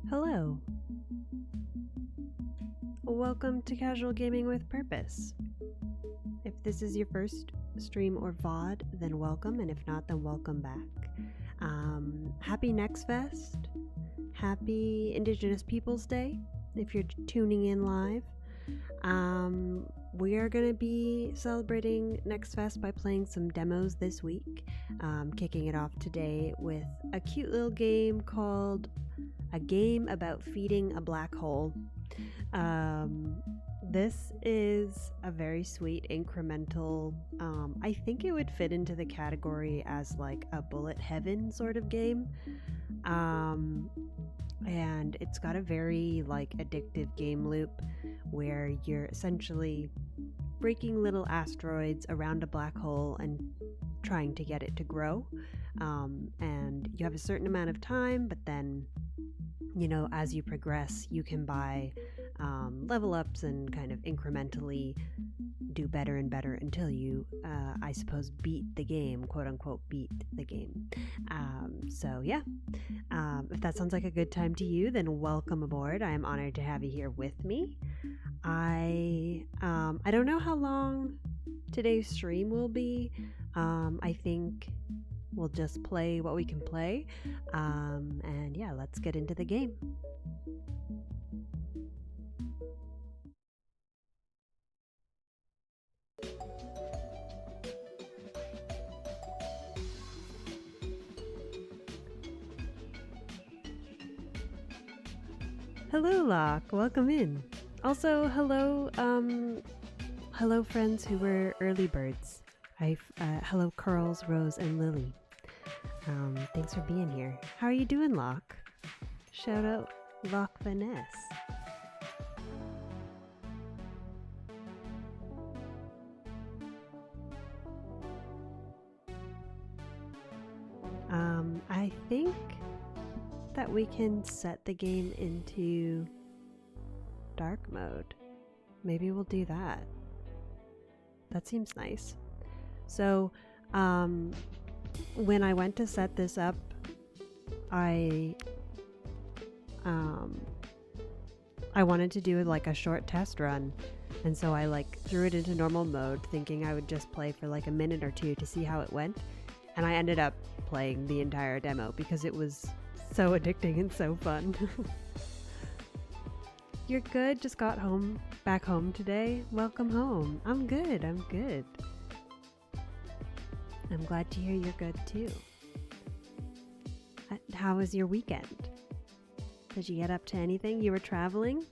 Hello. Welcome to Casual Gaming with Purpose. If this is your first stream or VOD, then welcome, and if not, then welcome back. Happy Next Fest. Happy Indigenous Peoples Day, if you're tuning in live. We are going to be celebrating Next Fest by playing some demos this week. Kicking it off today with a cute little game called A Game About Feeding a Black Hole. This is a very sweet incremental, I think it would fit into the category as like a bullet heaven sort of game. And it's got a very like addictive game loop where you're essentially breaking little asteroids around a black hole and trying to get it to grow. And you have a certain amount of time, but then, you know, as you progress, you can buy level ups and kind of incrementally do better and better until you, I suppose, beat the game, quote unquote, beat the game. So yeah, if that sounds like a good time to you, then welcome aboard. I am honored to have you here with me. I don't know how long today's stream will be. I think we'll just play what we can play. And yeah, let's get into the game. Hello, Locke. Welcome in. Also, hello, hello, friends who were early birds. Hello, Curls, Rose, and Lily. Thanks for being here. How are you doing, Locke? Shout out, Locke Vanessa. I think that we can set the game into dark mode. Maybe we'll do that. That seems nice. So, when I went to set this up, I wanted to do like a short test run, and so I like threw it into normal mode thinking I would just play for like a minute or two to see how it went, and I ended up playing the entire demo because it was so addicting and so fun. You're good? Just got back home today? Welcome home. I'm good. I'm glad to hear you're good too. How was your weekend? Did you get up to anything? You were traveling?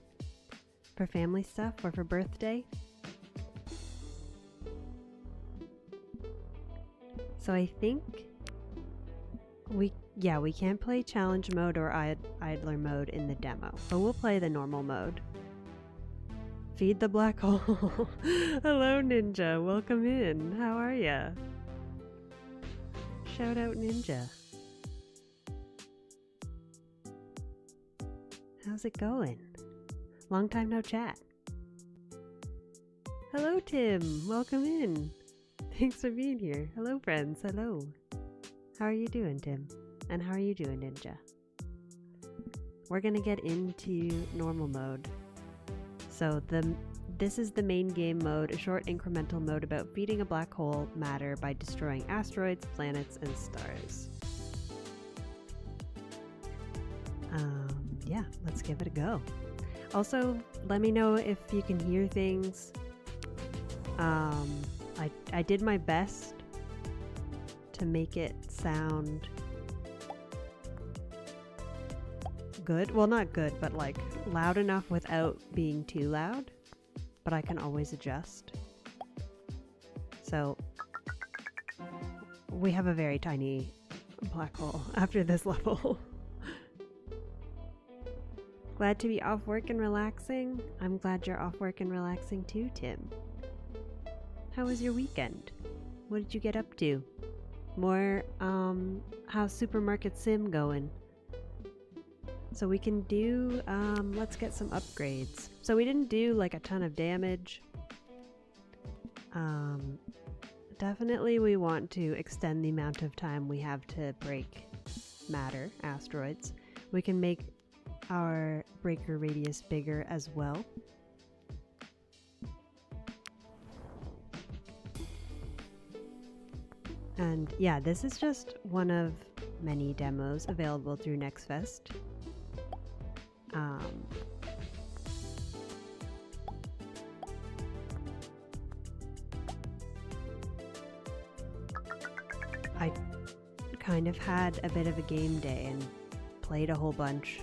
For family stuff or for birthday? So I think we can't play challenge mode or idler mode in the demo, but we'll play the normal mode. Feed the black hole. Hello, Ninja. Welcome in. How are ya? Shout out, Ninja. How's it going? Long time no chat. Hello, Tim. Welcome in. Thanks for being here. Hello, friends. Hello. How are you doing, Tim? And how are you doing, Ninja? We're gonna get into normal mode. So this is the main game mode, a short incremental mode about feeding a black hole matter by destroying asteroids, planets, and stars. Yeah, let's give it a go. Also, let me know if you can hear things. I did my best to make it sound good. Well, not good, but like loud enough without being too loud. But I can always adjust. So we have a very tiny black hole after this level. Glad to be off work and relaxing. I'm glad you're off work and relaxing too, Tim. How was your weekend? What did you get up to? More, how's Supermarket Sim going? So we can do, let's get some upgrades. So we didn't do like a ton of damage. Definitely we want to extend the amount of time we have to break matter, asteroids. We can make our breaker radius bigger as well. And yeah, this is just one of many demos available through NextFest. I kind of had a bit of a game day and played a whole bunch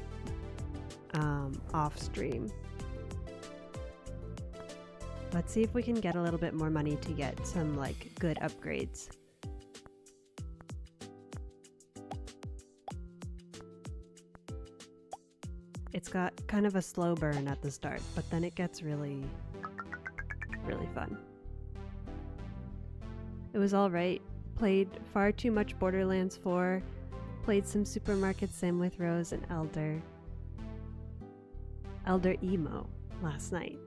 off stream. Let's see if we can get a little bit more money to get some like good upgrades. It's got kind of a slow burn at the start, but then it gets really, really fun. It was alright. Played far too much Borderlands 4. Played some Supermarket Sim with Rose and Elder Emo last night.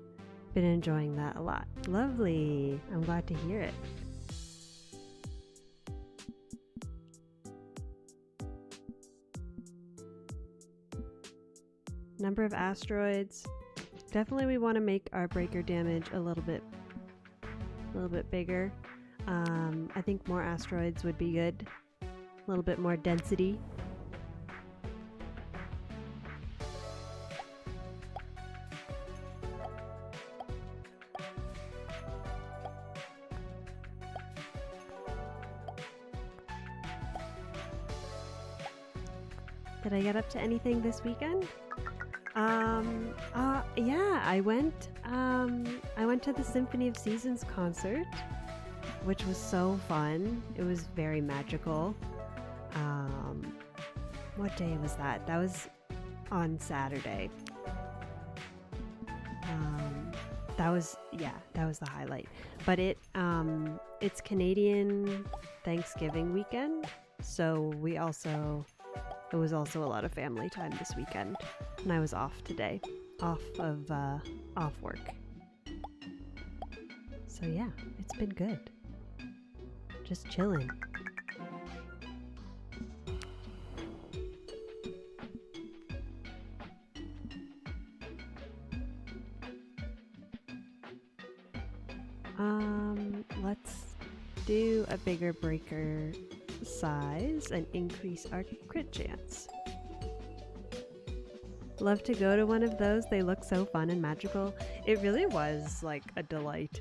Been enjoying that a lot. Lovely. I'm glad to hear it. Number of asteroids. Definitely we want to make our breaker damage a little bit bigger. I think more asteroids would be good. A little bit more density. Did I get up to anything this weekend? Yeah, I went to the Symphony of Seasons concert, which was so fun. It was very magical. What day was that? That was on Saturday. That was the highlight. But it's Canadian Thanksgiving weekend, so it was also a lot of family time this weekend, and I was off today, off work. So yeah, it's been good. Just chilling. Let's do a bigger breaker size and increase our crit chance. Love to go to one of those. They look so fun and magical. It really was like a delight.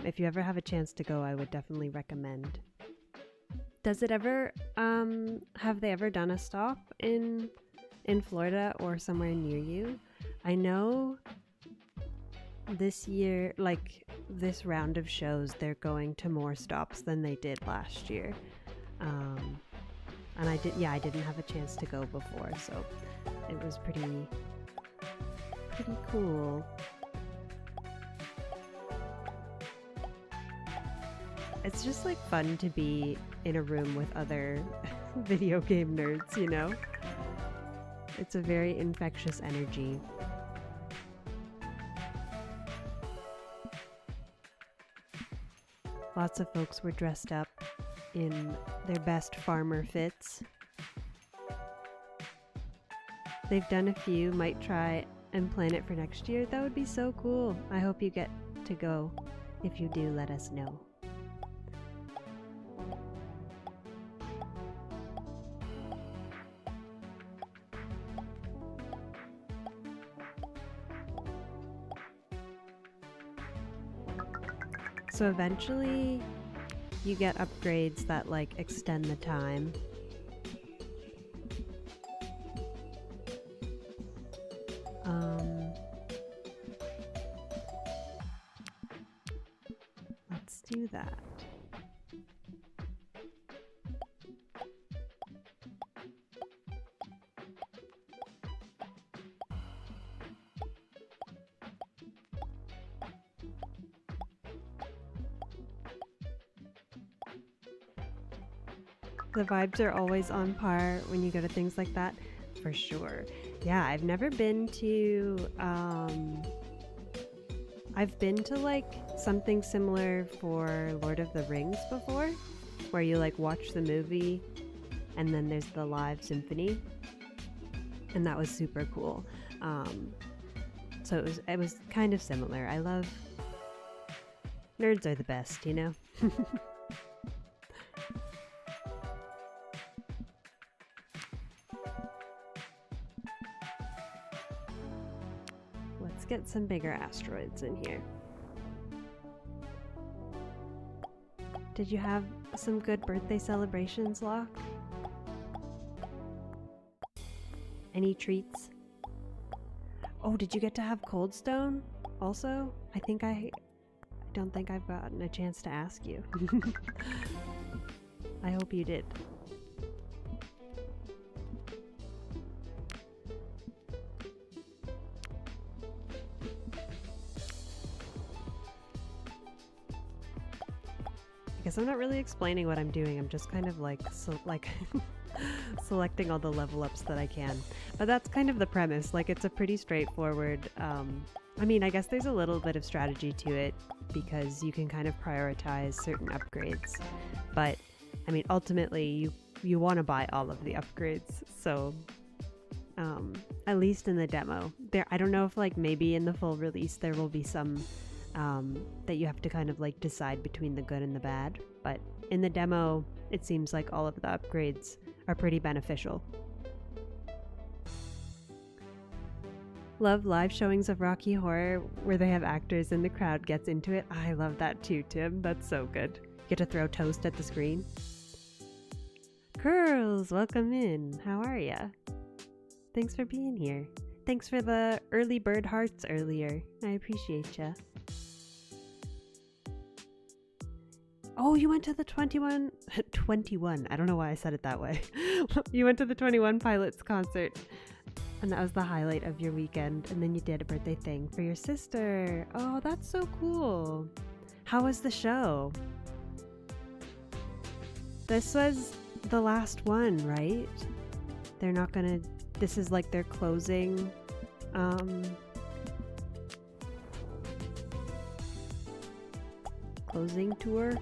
If you ever have a chance to go, I would definitely recommend. Does it ever have they ever done a stop in Florida or somewhere near you? I know this year, like this round of shows, they're going to more stops than they did last year. And I didn't have a chance to go before, so it was pretty cool. It's just like fun to be in a room with other video game nerds, you know? It's a very infectious energy. Lots of folks were dressed up in their best farmer fits. They've done a few, might try and plan it for next year. That would be so cool. I hope you get to go. If you do, let us know. So eventually you get upgrades that like extend the time. Let's do that. The vibes are always on par when you go to things like that, for sure. Yeah, I've never been to, I've been to like something similar for Lord of the Rings before, where you like watch the movie and then there's the live symphony, and that was super cool. So it was kind of similar. I love, nerds are the best, you know? Let's get some bigger asteroids in here. Did you have some good birthday celebrations, Locke? Any treats? Oh, did you get to have Cold Stone also? I don't think I've gotten a chance to ask you. I hope you did. I guess I'm not really explaining what I'm doing. I'm just kind of like selecting all the level ups that I can. But that's kind of the premise. Like, it's a pretty straightforward, I mean, I guess there's a little bit of strategy to it because you can kind of prioritize certain upgrades. But I mean, ultimately you want to buy all of the upgrades. So at least in the demo there, I don't know if like maybe in the full release there will be some that you have to kind of like decide between the good and the bad, but in the demo it seems like all of the upgrades are pretty beneficial. Love live showings of Rocky Horror where they have actors and the crowd gets into it. I love that too, Tim. That's so good. Get to throw toast at the screen. Curls, welcome in. How are ya? Thanks for being here. Thanks for the early bird hearts earlier. I appreciate ya. Oh, you went to the 21, I don't know why I said it that way. You went to the 21 Pilots concert, and that was the highlight of your weekend, and then you did a birthday thing for your sister. Oh, that's so cool. How was the show? This was the last one, right? They're not gonna, this is like their closing, closing tour?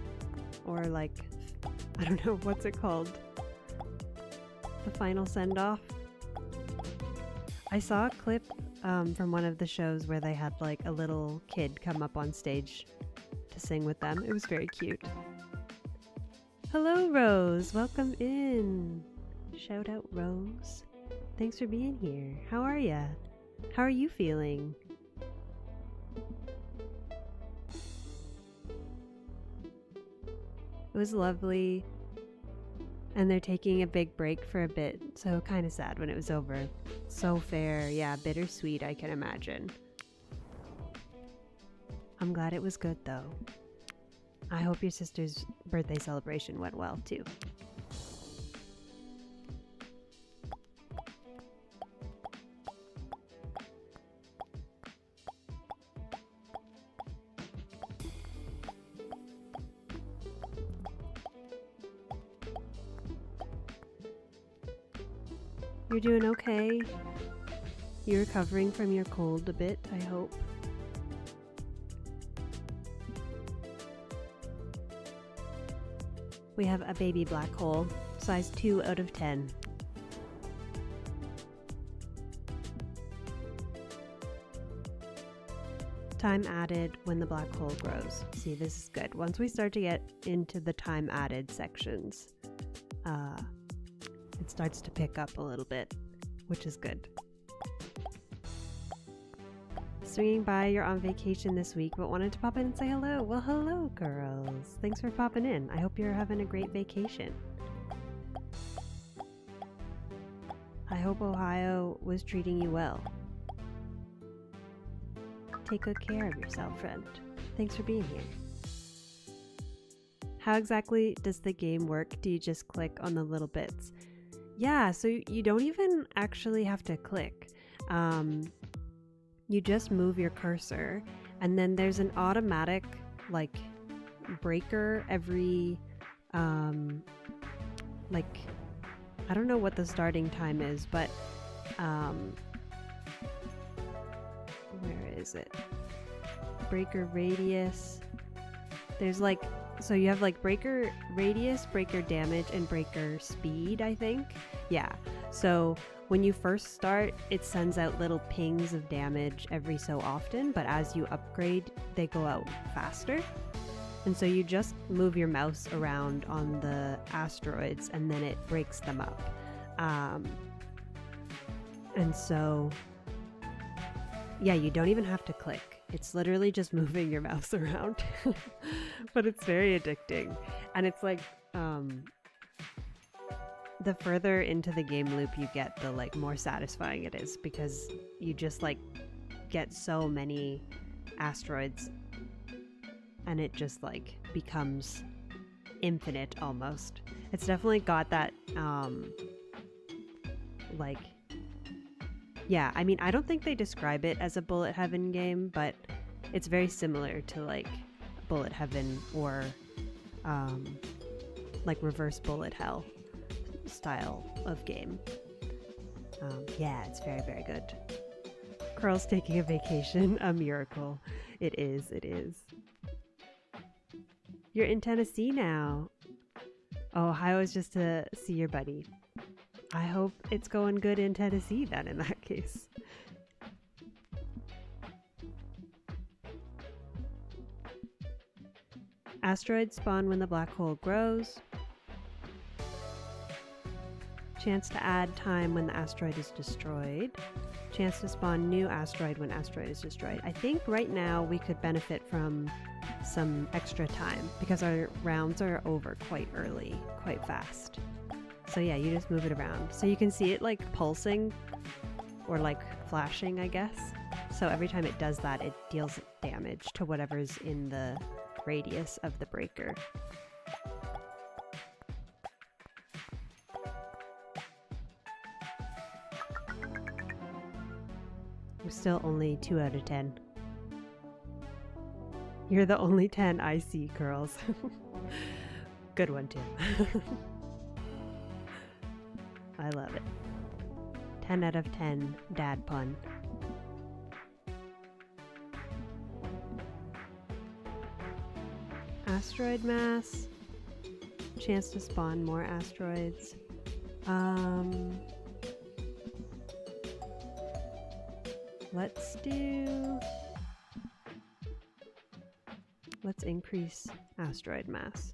Or like, I don't know, what's it called? The final send-off? I saw a clip from one of the shows where they had like a little kid come up on stage to sing with them. It was very cute. Hello, Rose. Welcome in. Shout out, Rose. Thanks for being here. How are ya? How are you feeling? It was lovely, and they're taking a big break for a bit, so kind of sad when it was over. So fair, yeah, bittersweet, I can imagine. I'm glad it was good, though. I hope your sister's birthday celebration went well, too. You're doing okay? You're recovering from your cold a bit, I hope. We have a baby black hole, size 2 out of 10. Time added when the black hole grows. See, this is good. Once we start to get into the time added sections, it starts to pick up a little bit, which is good. swinging by. You're on vacation this week, but wanted to pop in and say hello. Well, hello, girls. Thanks for popping in. I hope you're having a great vacation. I hope Ohio was treating you well. Take good care of yourself, friend. Thanks for being here. How exactly does the game work? Do you just click on the little bits? Yeah, so you don't even actually have to click. You just move your cursor, and then there's an automatic like breaker every like, I don't know what the starting time is, but where is it? Breaker radius. There's like, so you have like breaker radius, breaker damage, and breaker speed, I think. Yeah. So when you first start, it sends out little pings of damage every so often, but as you upgrade, they go out faster. And so you just move your mouse around on the asteroids and then it breaks them up. And so, yeah, you don't even have to click. It's literally just moving your mouse around. But it's very addicting. And it's like, the further into the game loop you get, the like more satisfying it is, because you just like get so many asteroids and it just like becomes infinite almost. It's definitely got that like, yeah, I mean, I don't think they describe it as a bullet heaven game, but it's very similar to like bullet heaven or like reverse bullet hell style of game. Yeah, it's very, very good. Curl's taking a vacation, a miracle. It is, it is. You're in Tennessee now. Oh, Ohio is just to see your buddy. I hope it's going good in Tennessee then, in that case. Asteroids spawn when the black hole grows. Chance to add time when the asteroid is destroyed. Chance to spawn new asteroid when asteroid is destroyed. I think right now we could benefit from some extra time because our rounds are over quite early, quite fast. So yeah, you just move it around. So you can see it like pulsing or like flashing, I guess. So every time it does that, it deals damage to whatever's in the radius of the breaker. I'm still only 2 out of 10. You're the only 10 I see, girls. Good one, Tim. I love it. 10 out of 10 dad pun. Asteroid mass. Chance to spawn more asteroids. Let's increase asteroid mass.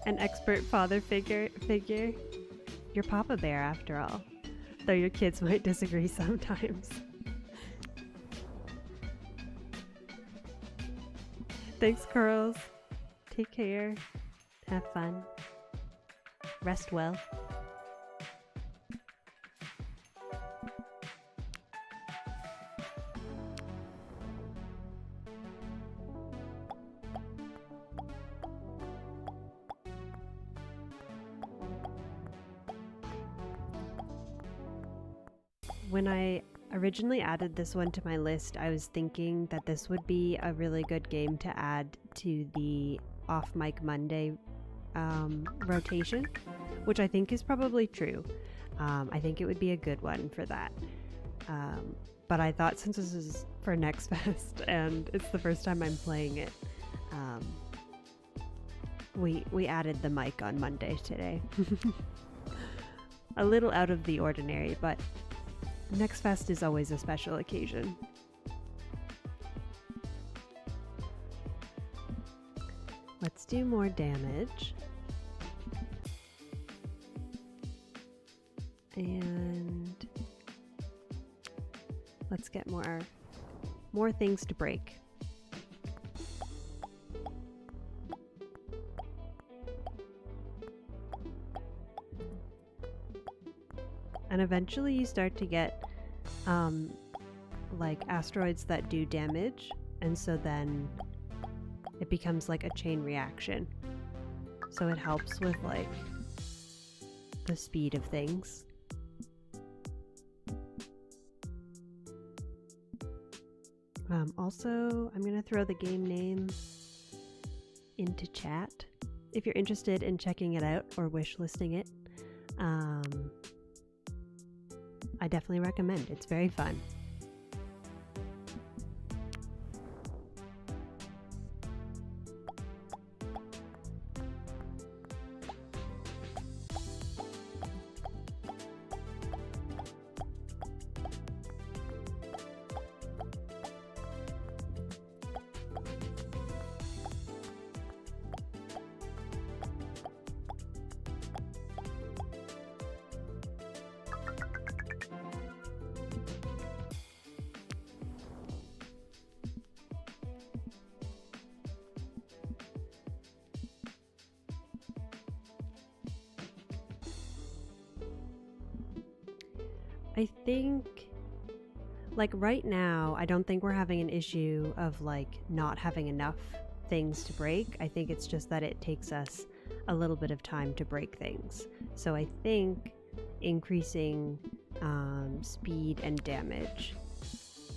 An expert father figure. You're Papa Bear after all, though your kids might disagree sometimes. Thanks, Curls. Take care. Have fun. Rest well. When I originally added this one to my list, I was thinking that this would be a really good game to add to the Off Mic Monday rotation, which I think is probably true. I think it would be a good one for that. but I thought since this is for Next Fest and it's the first time I'm playing it, we added the mic on Monday today. A little out of the ordinary, but Next Fest is always a special occasion. Let's do more damage. And let's get more things to break. And eventually you start to get like asteroids that do damage, and so then it becomes like a chain reaction. So it helps with like the speed of things. Also, I'm going to throw the game name into chat if you're interested in checking it out or wishlisting it. I definitely recommend. It's very fun. I think, like right now, I don't think we're having an issue of like not having enough things to break. I think it's just that it takes us a little bit of time to break things. So I think increasing speed and damage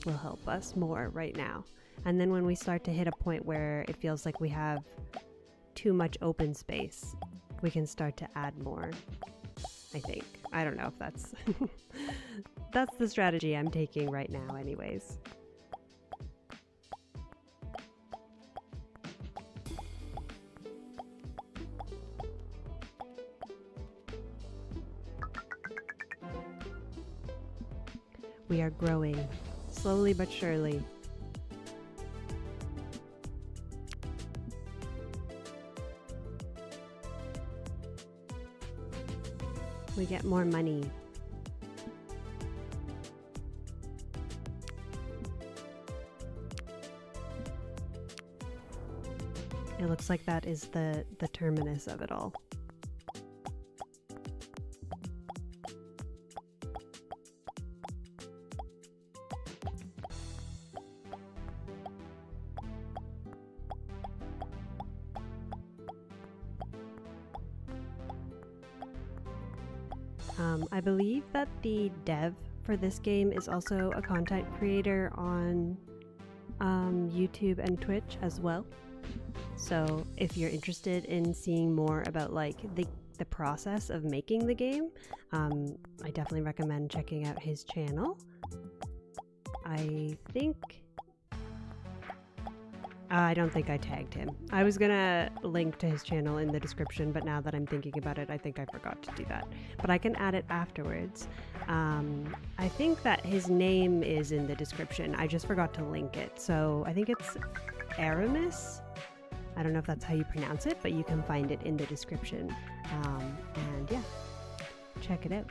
will help us more right now. And then when we start to hit a point where it feels like we have too much open space, we can start to add more, I think. I don't know if that's that's the strategy I'm taking right now anyways. We are growing, slowly but surely. We get more money. It looks like that is the terminus of it all. I believe that the dev for this game is also a content creator on YouTube and Twitch as well. So if you're interested in seeing more about like the process of making the game, I definitely recommend checking out his channel. I don't think I tagged him. I was gonna link to his channel in the description, but now that I'm thinking about it, I think I forgot to do that. But I can add it afterwards. I think that his name is in the description. I just forgot to link it. So I think it's Aarimous. I don't know if that's how you pronounce it, but you can find it in the description. And yeah, check it out.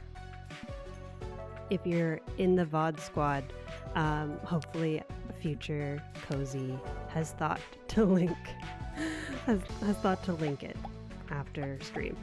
If you're in the VOD squad, hopefully future Cozy has thought to link has thought to link it after stream.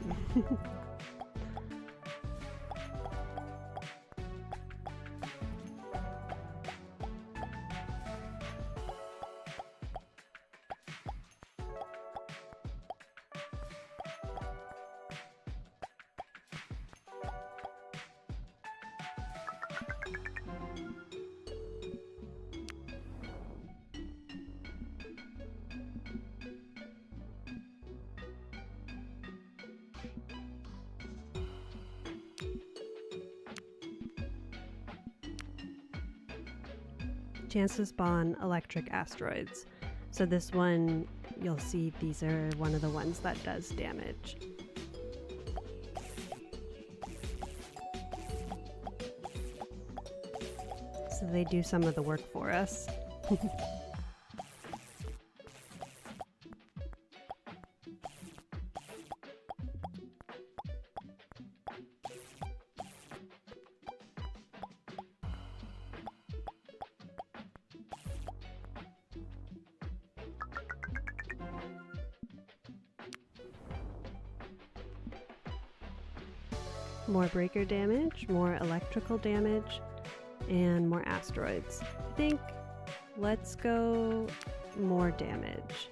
chance to spawn electric asteroids. So this one, you'll see these are one of the ones that does damage. So they do some of the work for us. More breaker damage, more electrical damage, and more asteroids. I think let's go more damage.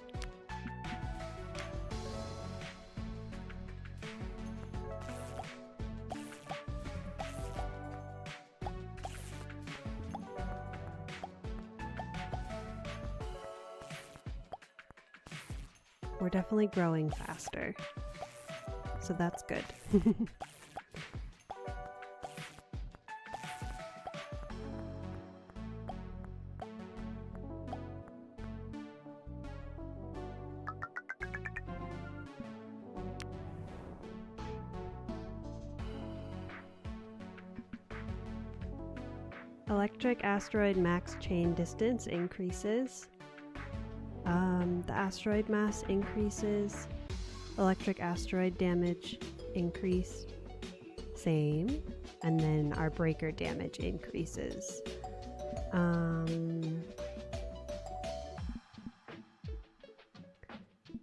We're definitely growing faster, so that's good. Electric asteroid max chain distance increases. The asteroid mass increases. Electric asteroid damage increase. Same. And then our breaker damage increases.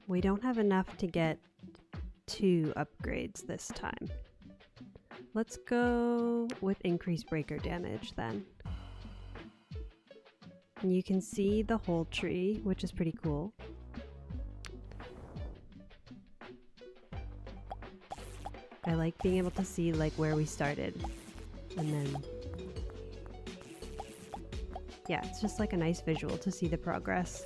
We don't have enough to get 2 upgrades this time. Let's go with increased breaker damage then. And you can see the whole tree, which is pretty cool. I like being able to see like where we started. And then, yeah, it's just like a nice visual to see the progress.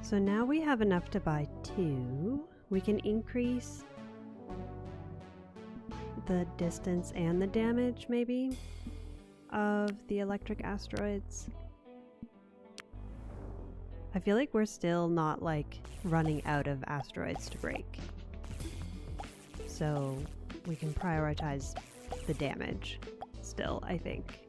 So now we have enough to buy 2. We can increase the distance and the damage, maybe, of the electric asteroids. I feel like we're still not, like, running out of asteroids to break. So we can prioritize the damage still, I think.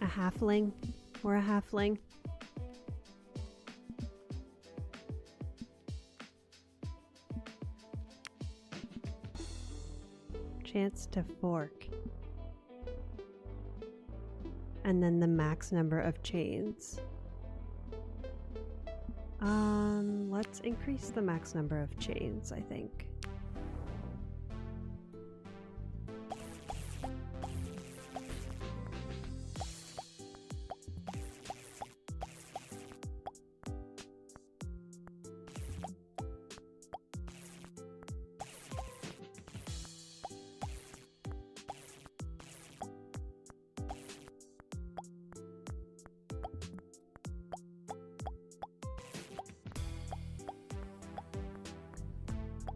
A halfling? Or a halfling? Chance to fork. And then the max number of chains. Let's increase the max number of chains, I think.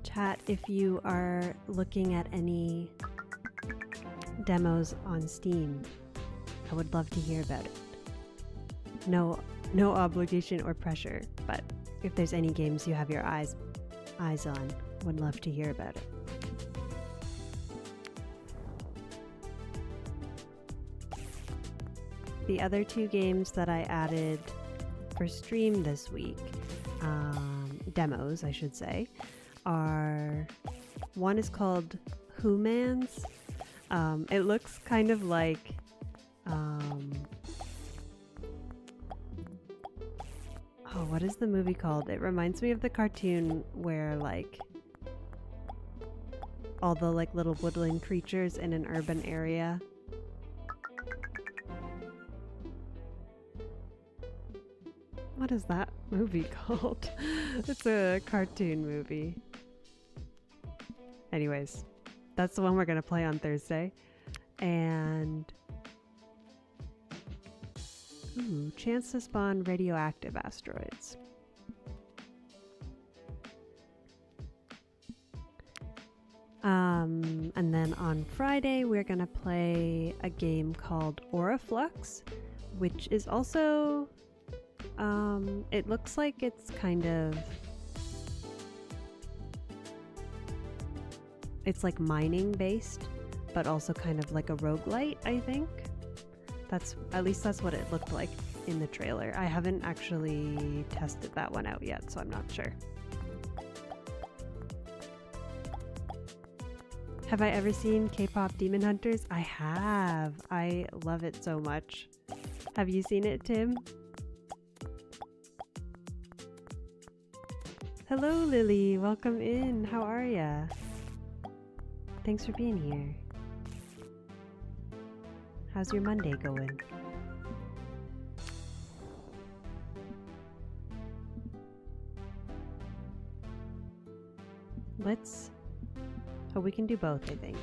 Chat if you are looking at any demos on Steam. I would love to hear about it. No obligation or pressure, but if there's any games you have your eyes on, would love to hear about it. The other 2 games that I added for stream this week, demos I should say, are, one is called Humans. It looks kind of like, oh, what is the movie called? It reminds me of the cartoon where like all the like little woodland creatures in an urban area. What is that movie called? It's a cartoon movie. Anyways, that's the one we're gonna play on Thursday. And ooh, chance to spawn radioactive asteroids. And then on Friday, we're gonna play a game called Auraflux, which is also, it looks like it's kind of, it's like mining based, but also kind of like a roguelite, I think. At least that's what it looked like in the trailer. I haven't actually tested that one out yet, so I'm not sure. Have I ever seen K-pop Demon Hunters? I have. I love it so much. Have you seen it, Tim? Hello, Lily. Welcome in. How are ya? Thanks for being here. How's your Monday going? Oh, we can do both, I think.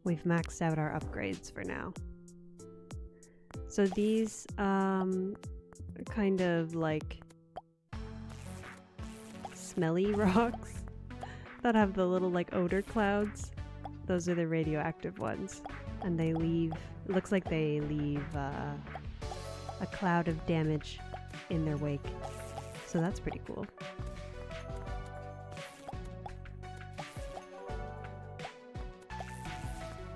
We've maxed out our upgrades for now. So these, kind of like smelly rocks that have the little like odor clouds. Those are the radioactive ones, and they leave, it looks like they leave a cloud of damage in their wake. So that's pretty cool.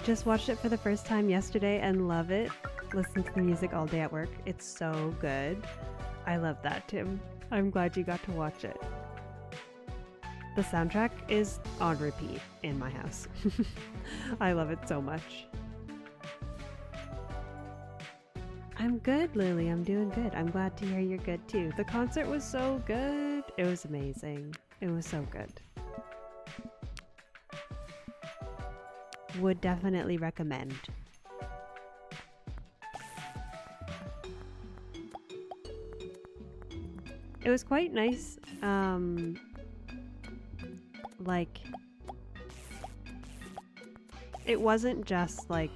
Just watched it for the first time yesterday and love it. Listen to the music all day at work. It's so good. I love that, Tim. I'm glad you got to watch it. The soundtrack is on repeat in my house. I love it so much. I'm good, Lily. I'm doing good. I'm glad to hear you're good too. The concert was so good. It was amazing. It was so good. Would definitely recommend. It was quite nice. Like, it wasn't just like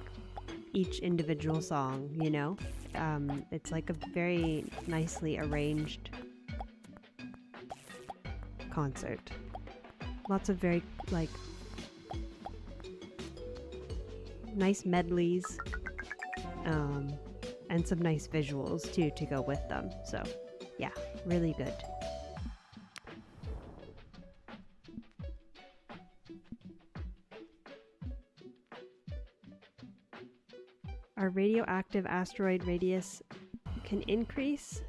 each individual song, you know? It's like a very nicely arranged concert. Lots of very like nice medleys, and some nice visuals too to go with them. So yeah, really good. Our radioactive asteroid radius can increase,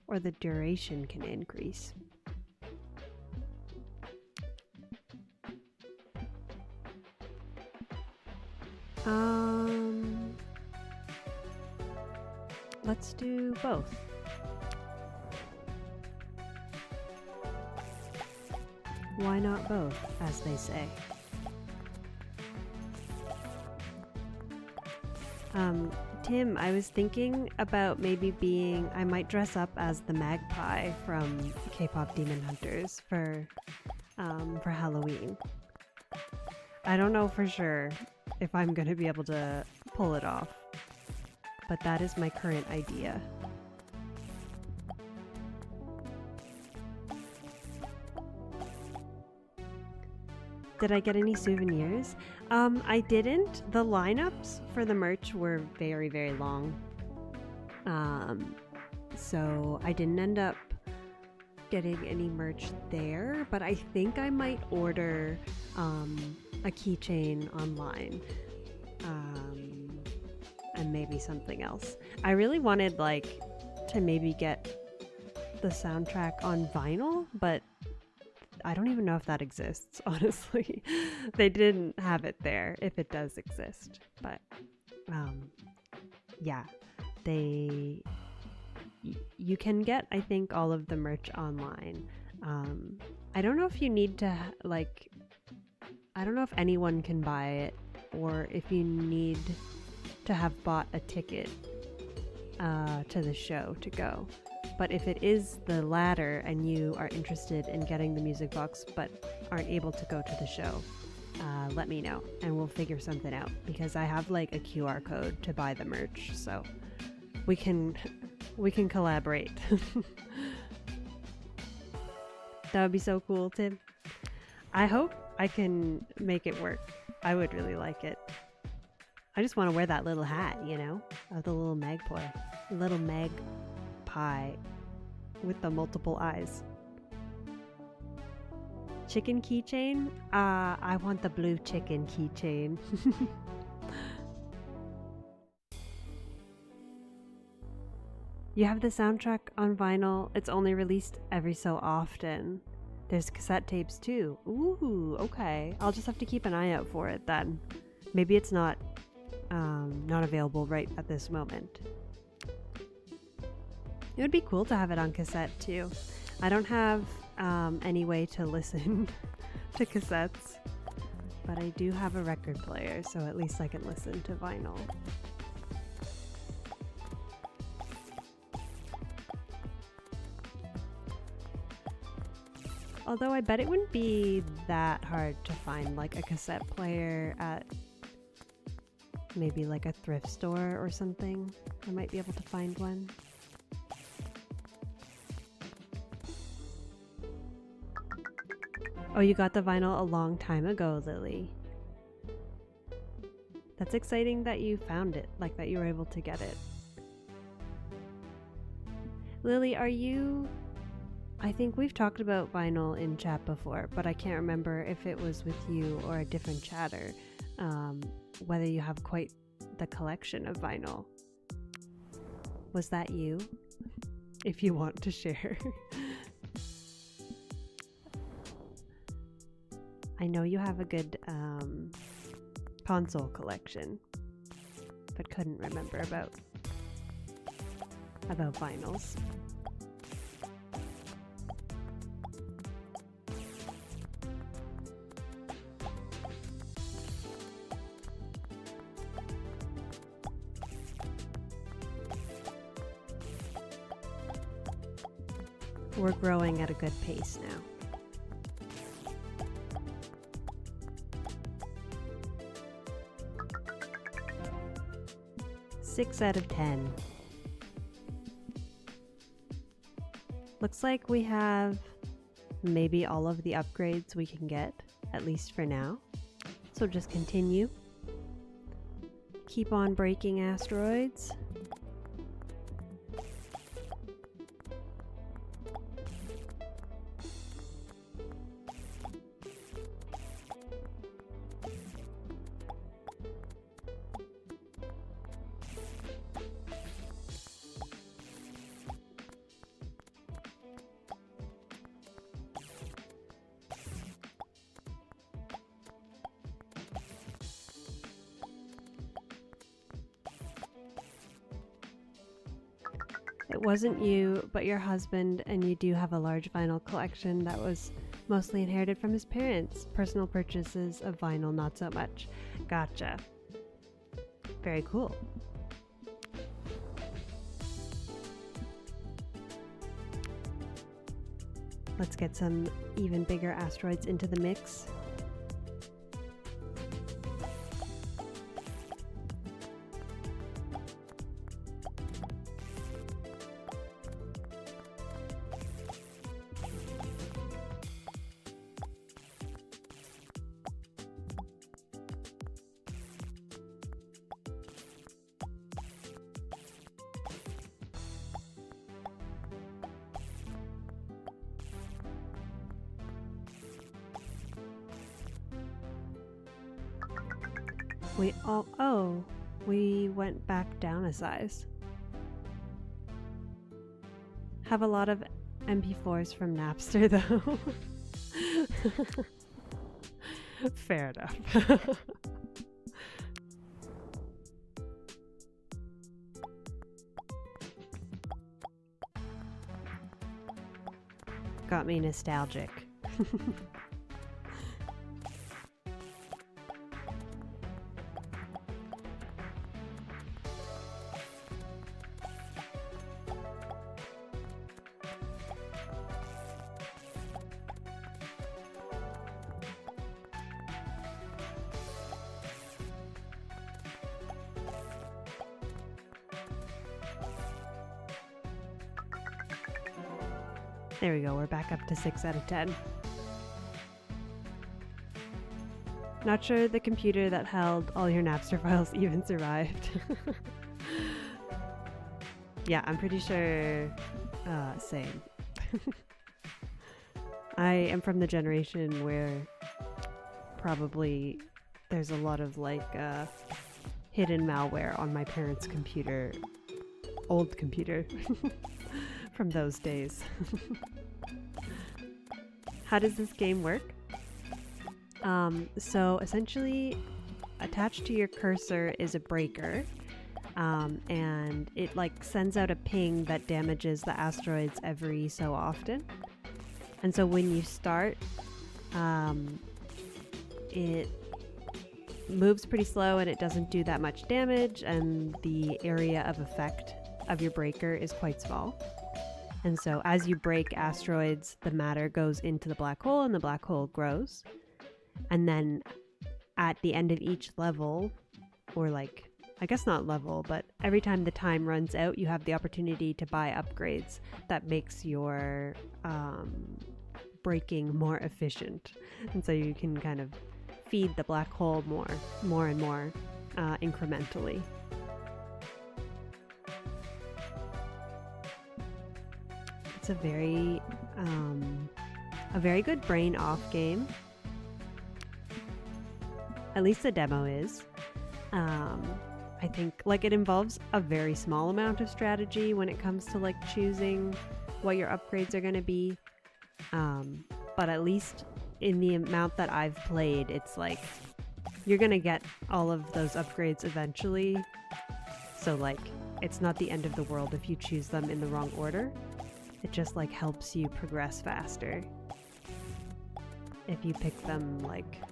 or the duration can increase. Let's do both. Why not both, as they say? Tim, I was thinking about maybe I might dress up as the magpie from K-pop Demon Hunters for Halloween. I don't know for sure if I'm going to be able to pull it off, but that is my current idea. Did I get any souvenirs? I didn't. The lineups for the merch were very, very long. So I didn't end up getting any merch there, but I think I might order a keychain online. And maybe something else. I really wanted to maybe get the soundtrack on vinyl, but I don't even know if that exists, honestly. They didn't have it there, if it does exist. But yeah, you can get, I think, all of the merch online. I don't know if you need to, like, I don't know if anyone can buy it, or if you need to have bought a ticket to the show to go. But if it is the latter and you are interested in getting the music box but aren't able to go to the show, let me know and we'll figure something out, because I have like a QR code to buy the merch, so we can collaborate. That would be so cool, Tim. I hope I can make it work. I would really like it. I just want to wear that little hat, you know, of the little magpie with the multiple eyes. Chicken keychain? I want the blue chicken keychain. You have the soundtrack on vinyl. It's only released every so often. There's cassette tapes too. Ooh, okay. I'll just have to keep an eye out for it then. Maybe it's not available right at this moment. It would be cool to have it on cassette too. I don't have any way to listen to cassettes, but I do have a record player, so at least I can listen to vinyl. Although I bet it wouldn't be that hard to find like a cassette player at maybe like a thrift store or something. I might be able to find one. Oh, you got the vinyl a long time ago, Lily. That's exciting that you found it, like that you were able to get it. Lily, are you... I think we've talked about vinyl in chat before, but I can't remember if it was with you or a different chatter, whether you have quite the collection of vinyl. Was that you? If you want to share. I know you have a good console collection, but couldn't remember about vinyls. We're growing at a good pace now. Six out of 10. Looks like we have maybe all of the upgrades we can get, at least for now. So just continue. Keep on breaking asteroids. It wasn't you, but your husband, and you do have a large vinyl collection that was mostly inherited from his parents. Personal purchases of vinyl, not so much. Gotcha. Very cool. Let's get some even bigger asteroids into the mix. We went back down a size. Have a lot of MP4s from Napster though. Fair enough. Got me nostalgic. There we go, we're back up to 6 out of 10. Not sure the computer that held all your Napster files even survived. Yeah, I'm pretty sure, same. I am from the generation where probably there's a lot of like hidden malware on my parents' computer, old computer. From those days. How does this game work? So essentially attached to your cursor is a breaker, and it like sends out a ping that damages the asteroids every so often. And so when you start, it moves pretty slow and it doesn't do that much damage, and the area of effect of your breaker is quite small. And so as you break asteroids, the matter goes into the black hole and the black hole grows. And then at the end of each level, or like, I guess not level, but every time the time runs out, you have the opportunity to buy upgrades that makes your breaking more efficient. And so you can kind of feed the black hole more and more incrementally. It's a very good brain off game. At least the demo is. I think like it involves a very small amount of strategy when it comes to like choosing what your upgrades are going to be. But at least in the amount that I've played, it's like you're going to get all of those upgrades eventually. So like it's not the end of the world if you choose them in the wrong order. It just like helps you progress faster if you pick them like,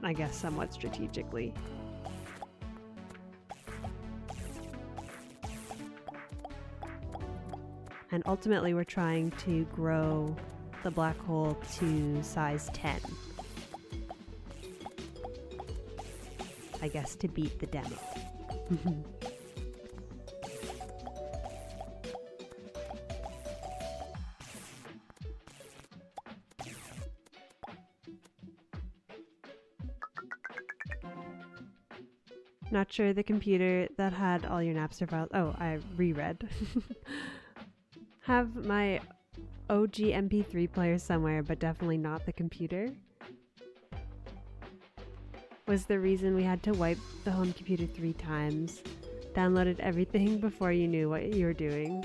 I guess, somewhat strategically. And ultimately we're trying to grow the black hole to size 10. I guess to beat the demo. Not sure the computer that had all your Napster files. Oh, I reread. Have my OG MP3 player somewhere, but definitely not the computer. Was the reason we had to wipe the home computer 3 times. Downloaded everything before you knew what you were doing.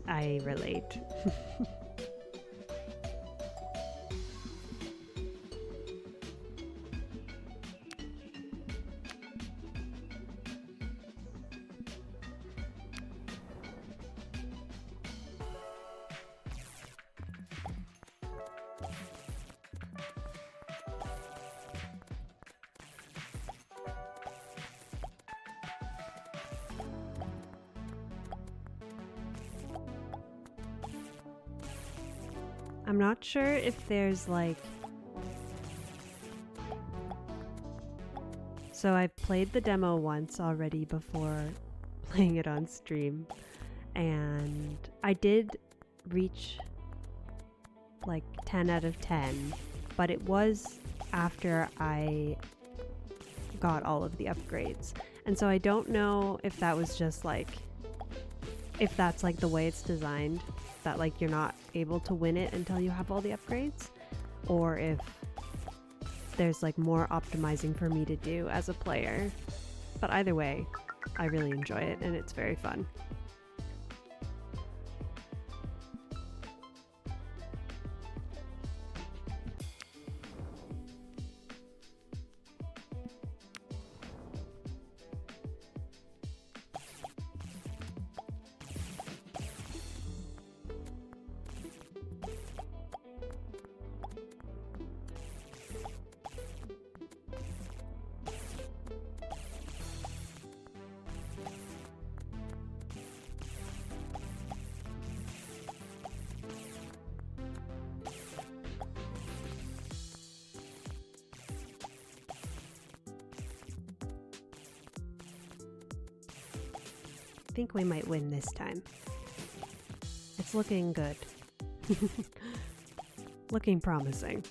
I relate. I'm not sure if there's like... So I've played the demo once already before playing it on stream, and I did reach like 10 out of 10, but it was after I got all of the upgrades. And so I don't know if that was just like, if that's like the way it's designed, that like you're not able to win it until you have all the upgrades, or if there's like more optimizing for me to do as a player. But either way, I really enjoy it and it's very fun. think we might win this time. It's looking good. Looking promising.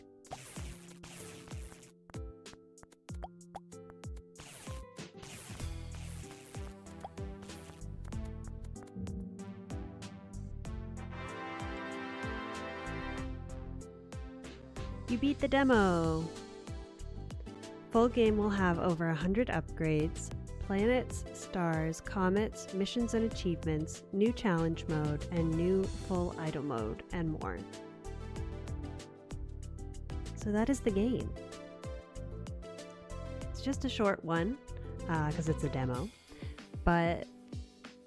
You beat the demo! Full game will have over 100 upgrades, planets, stars, comets, missions and achievements, new challenge mode, and new full idle mode, and more. So that is the game. It's just a short one, because it's a demo, but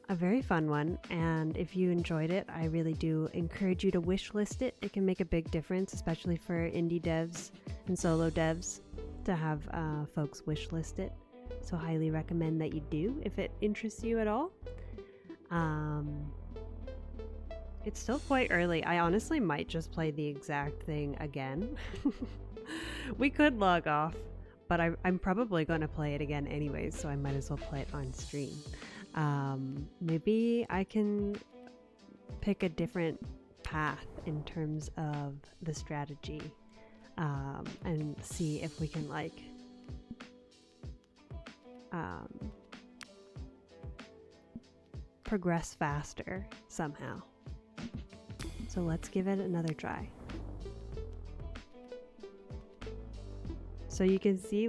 a very fun one, and if you enjoyed it, I really do encourage you to wishlist it. It can make a big difference, especially for indie devs and solo devs, to have folks wishlist it. So highly recommend that you do if it interests you at all. It's still quite early. I honestly might just play the exact thing again. We could log off, but I'm probably going to play it again anyways, so I might as well play it on stream. Maybe I can pick a different path in terms of the strategy, and see if we can progress faster somehow. So let's give it another try. So you can see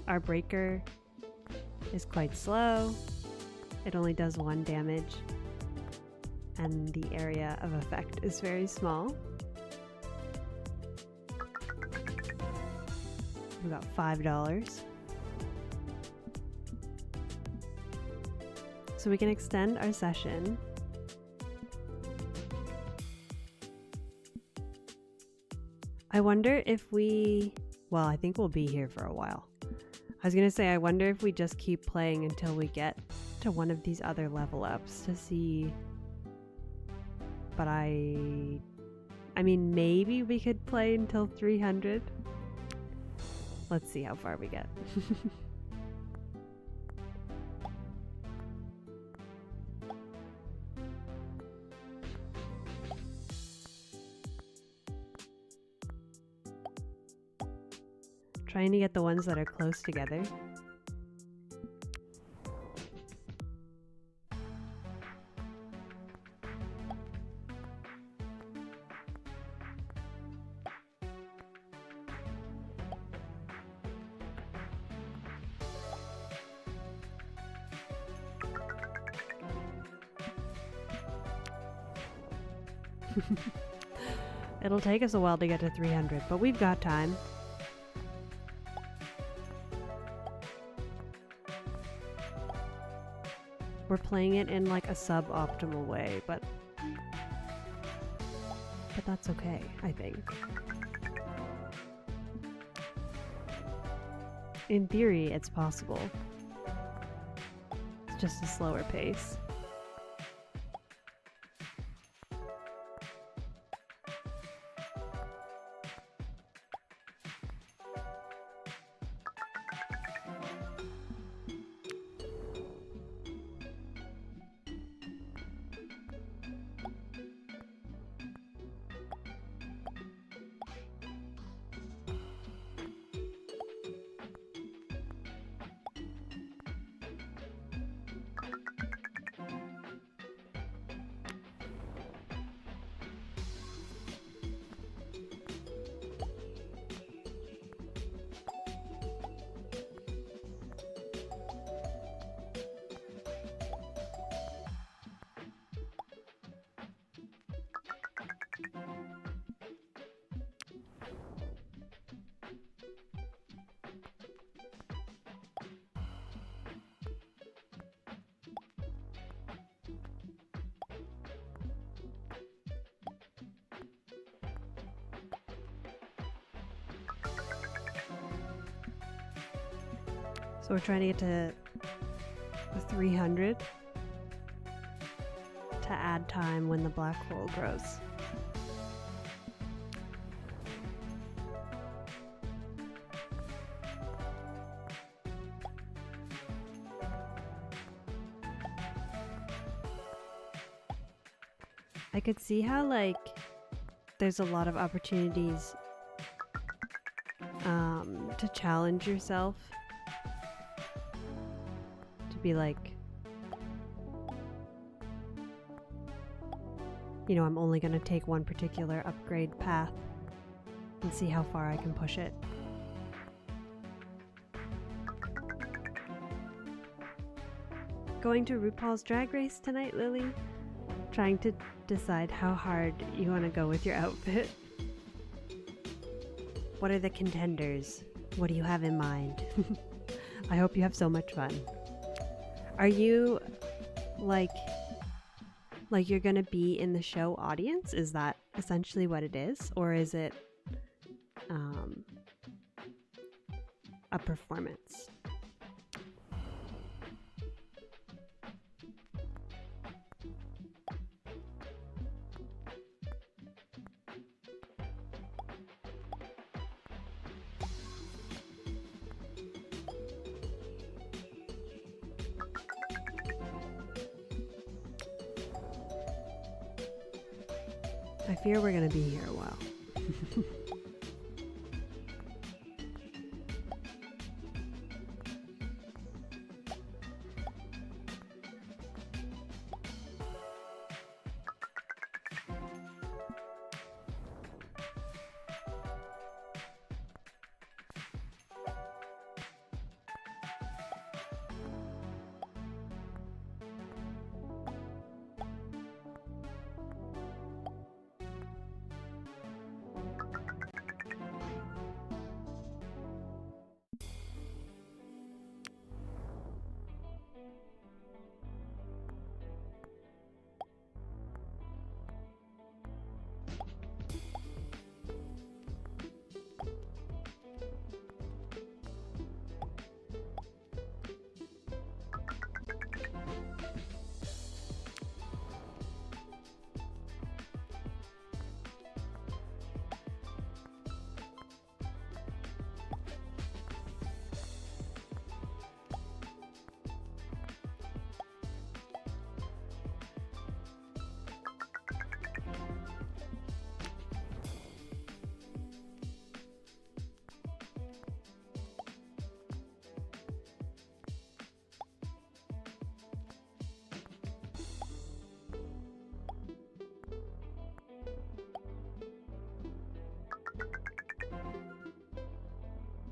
our breaker is quite slow. It only does 1 damage, and the area of effect is very small. We got $5. So we can extend our session. I wonder if well, I think we'll be here for a while. I was gonna say, I wonder if we just keep playing until we get to one of these other level ups to see. But I mean, maybe we could play until 300. Let's see how far we get. Trying to get the ones that are close together. It'll take us a while to get to 300, but we've got time. We're playing it in a suboptimal way, but that's okay, I think. In theory, it's possible. It's just a slower pace. So we're trying to get to 300 to add time when the black hole grows. I could see how, like, there's a lot of opportunities to challenge yourself. To be like, you know, I'm only going to take one particular upgrade path and see how far I can push it. Going to RuPaul's Drag Race tonight, Lily? Trying to decide how hard you want to go with your outfit. What are the contenders? What do you have in mind? I hope you have so much fun. Are you like you're gonna be in the show audience? Is that essentially what it is? Or is it a performance? I fear we're gonna be here a while.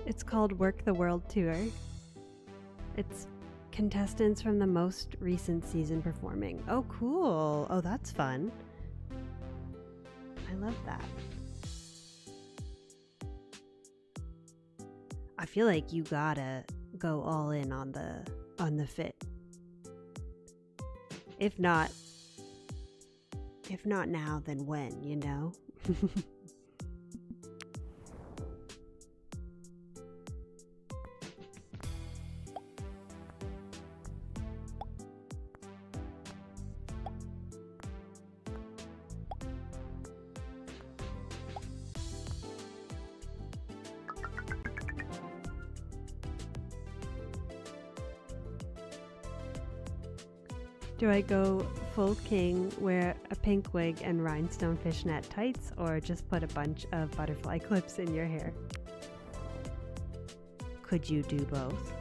It's called Work the World Tour. It's contestants from the most recent season performing. Oh, cool. Oh, that's fun. I love that. I feel like you gotta go all in on the fit. If not now, then when, you know? Do I go full king, wear a pink wig and rhinestone fishnet tights, or just put a bunch of butterfly clips in your hair? Could you do both?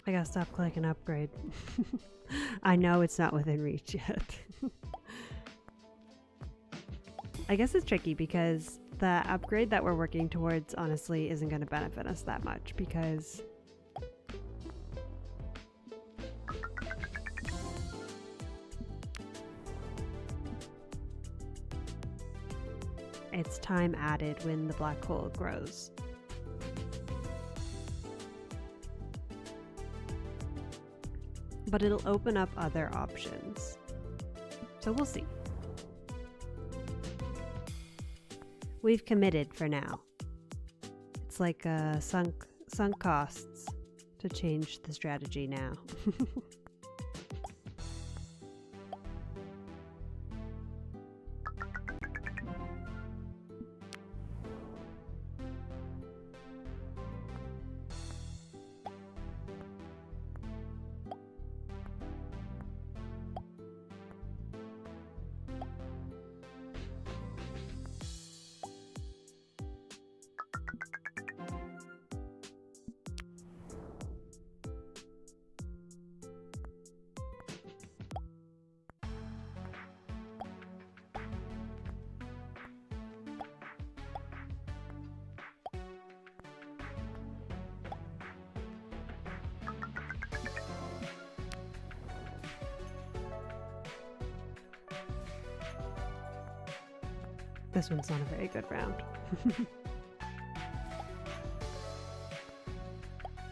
I gotta stop clicking upgrade. I know it's not within reach yet. I guess it's tricky because the upgrade that we're working towards honestly isn't going to benefit us that much because It's time added when the black hole grows. But it'll open up other options. So we'll see. We've committed for now. It's like sunk costs to change the strategy now. This one's not a very good round.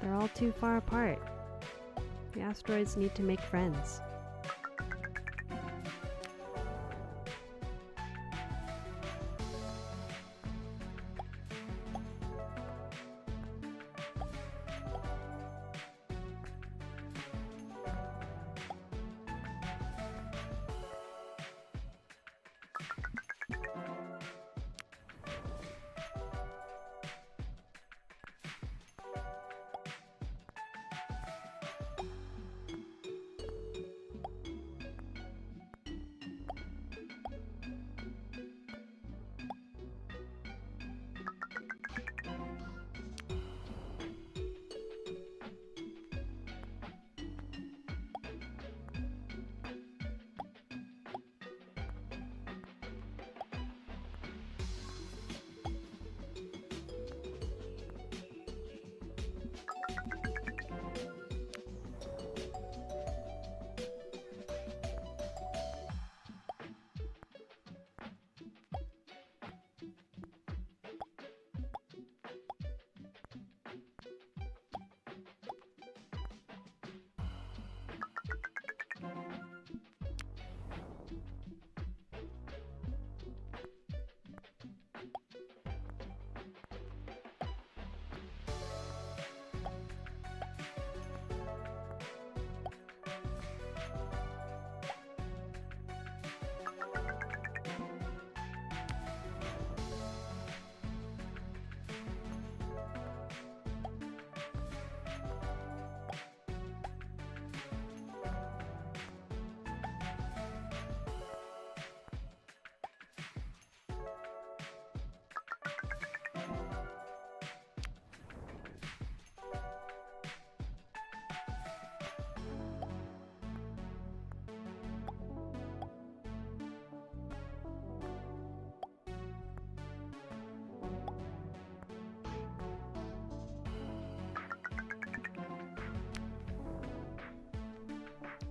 They're all too far apart. The asteroids need to make friends.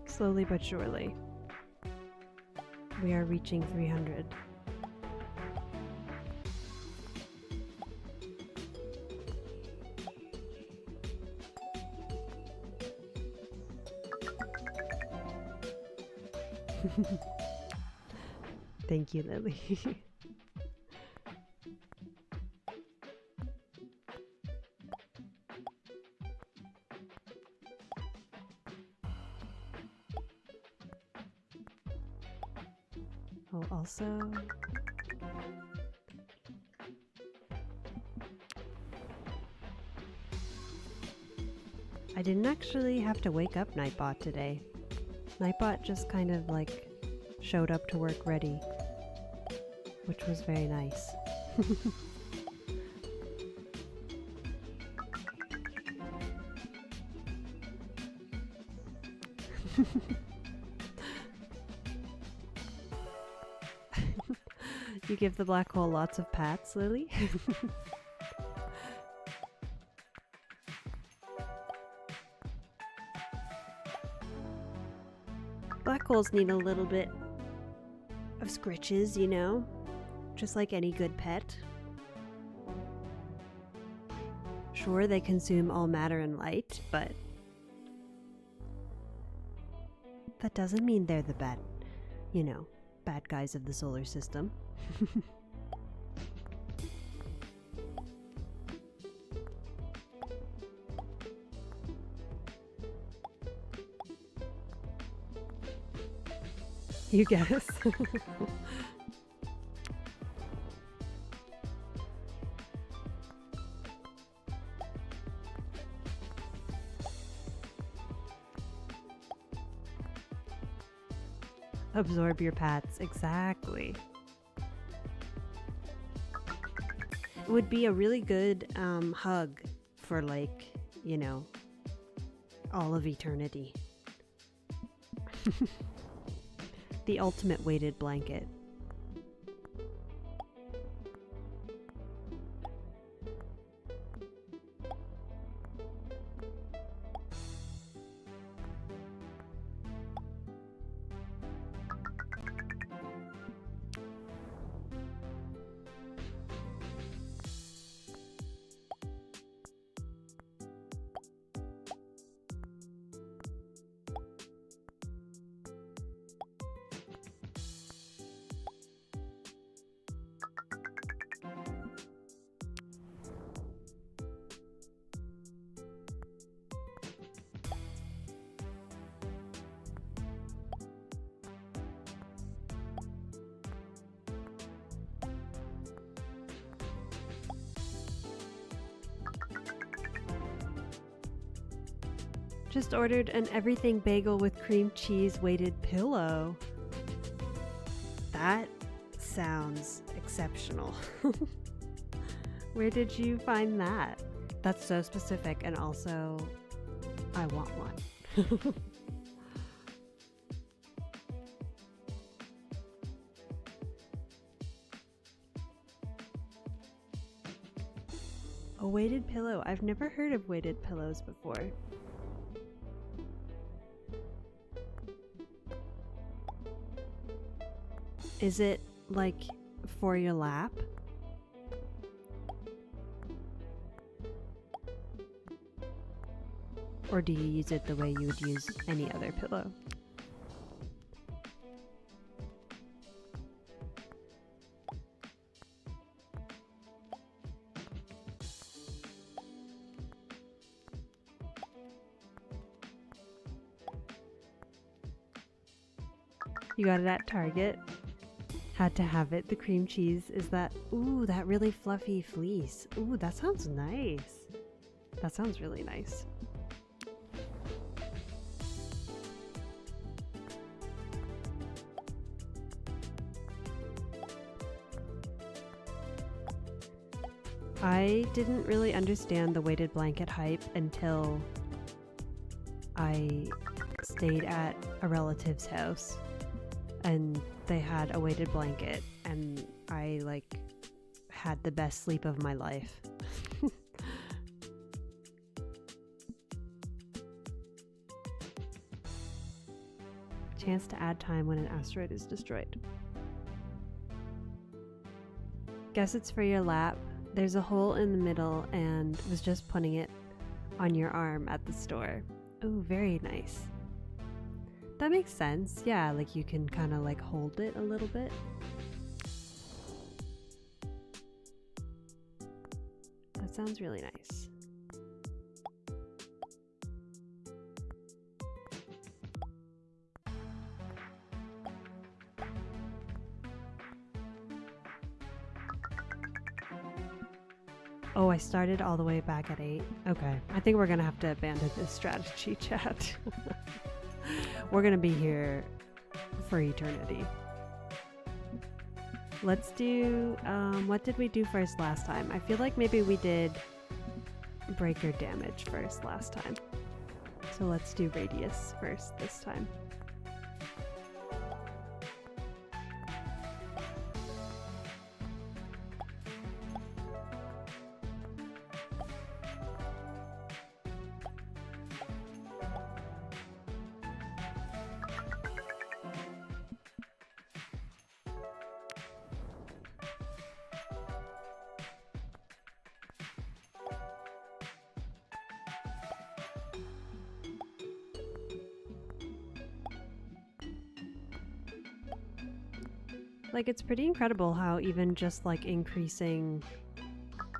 Slowly but surely, we are reaching 300. Thank you, Lily. Oh, also, I didn't actually have to wake up Nightbot today. Nightbot just kind of like showed up to work ready, which was very nice. You give the black hole lots of pats, Lily? Black holes need a little bit of scritches, you know? just like any good pet. Sure, they consume all matter and light, but that doesn't mean they're the bad guys of the solar system. You guess. Absorb your pats, exactly. It would be a really good hug for, like, all of eternity. The ultimate weighted blanket. Just ordered an everything bagel with cream cheese weighted pillow. That sounds exceptional. Where did you find that? That's so specific, and also I want one. A weighted pillow. I've never heard of weighted pillows before. Is it like for your lap? Or do you use it the way you would use any other pillow? You got it at Target? Had to have it. The cream cheese is that, ooh, that really fluffy fleece. Ooh, that sounds nice. That sounds really nice. I didn't really understand the weighted blanket hype until I stayed at a relative's house and they had a weighted blanket and I had the best sleep of my life. Chance to add time when an asteroid is destroyed. Guess it's for your lap. There's a hole in the middle and was just putting it on your arm at the store. Ooh, very nice. That makes sense. Yeah, like you can kind of like hold it a little bit. That sounds really nice. Oh, I started all the way back at 8. Okay, I think we're gonna have to abandon this strategy chat. We're gonna be here for eternity. Let's do, what did we do first last time? I feel like maybe we did breaker damage first last time. So let's do radius first this time. Like, it's pretty incredible how even just like increasing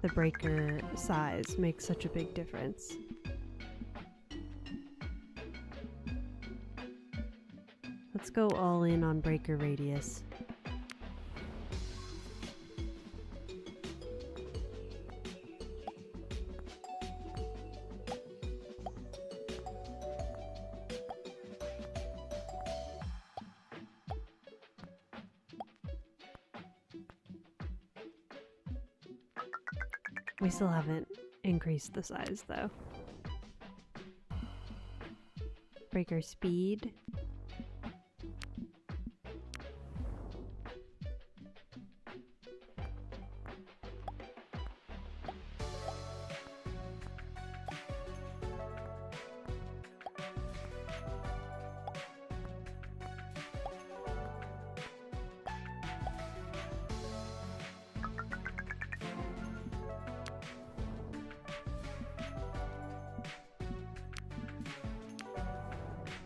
the breaker size makes such a big difference. Let's go all in on breaker radius. We still haven't increased the size though. Breaker speed.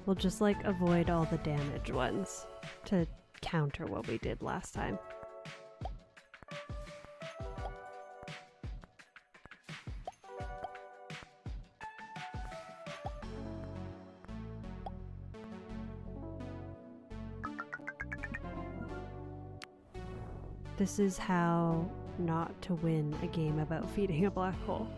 We'll just like avoid all the damage ones to counter what we did last time. This is how not to win a game about feeding a black hole.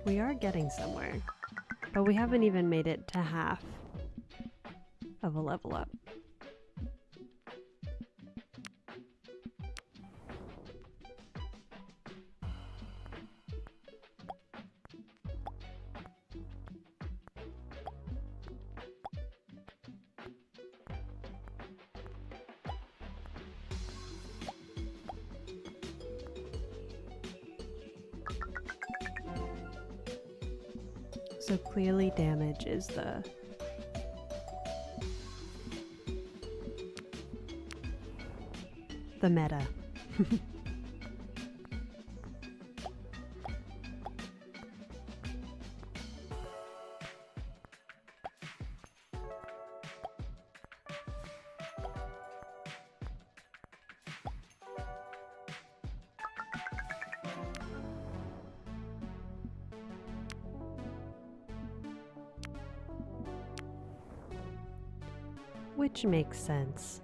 We are getting somewhere, but we haven't even made it to half of a level up. So clearly damage is the meta. Which makes sense.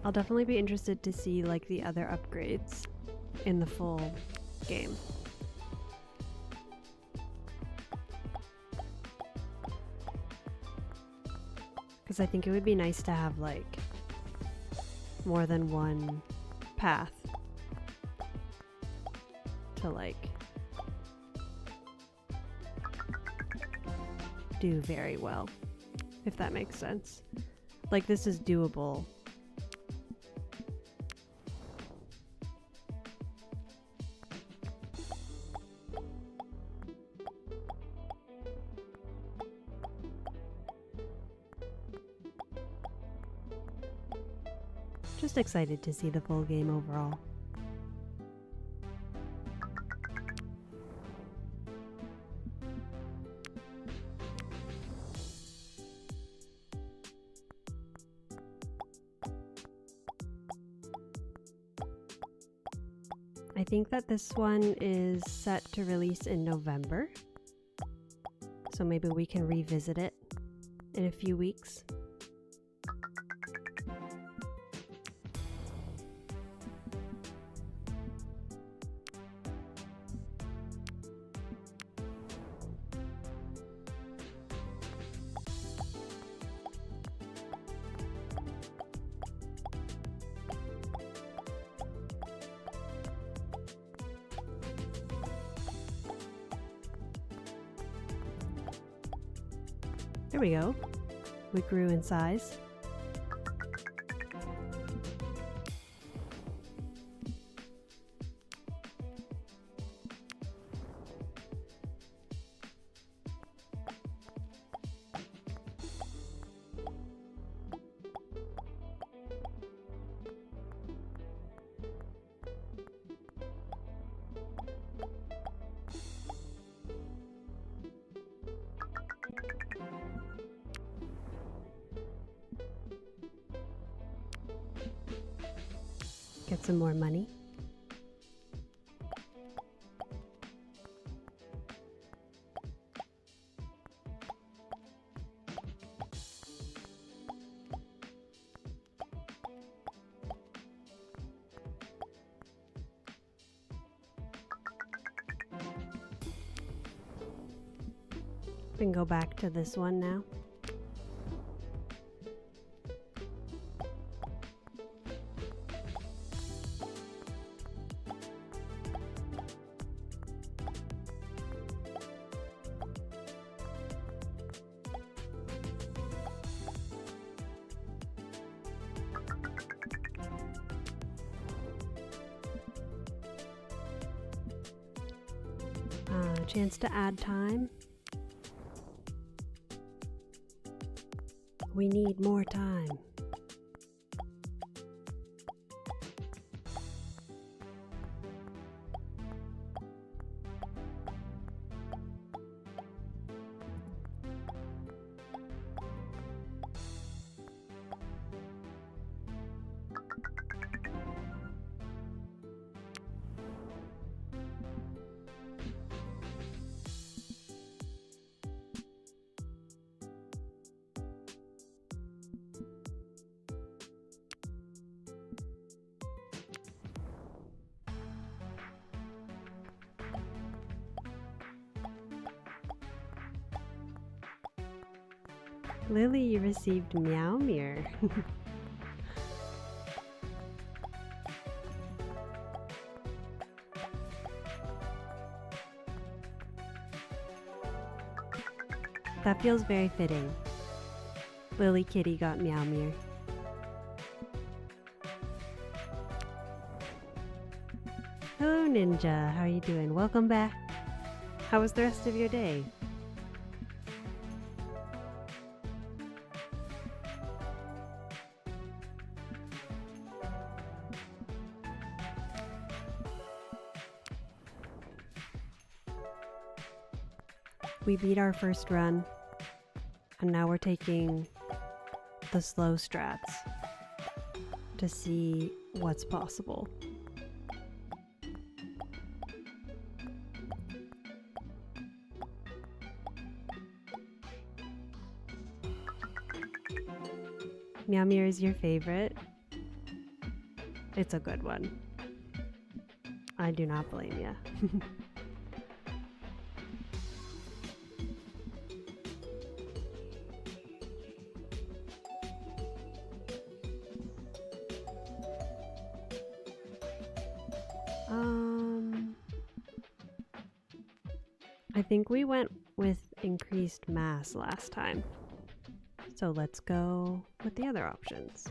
I'll definitely be interested to see like the other upgrades in the full game. Because I think it would be nice to have like more than one path to like do very well, if that makes sense. Like this is doable. Just excited to see the full game overall. I think that this one is set to release in November, so maybe we can revisit it in a few weeks. There we go. We grew in size. Get some more money. We can go back to this one now. Chance to add time. We need more time. Lily, you received Meow Mirror. That feels very fitting. Lily Kitty got Meow Mirror. Hello Ninja, how are you doing? Welcome back. How was the rest of your day? We beat our first run, and now we're taking the slow strats to see what's possible. Meow Mirror is your favorite? It's a good one. I do not blame ya. I think we went with increased mass last time. So let's go with the other options.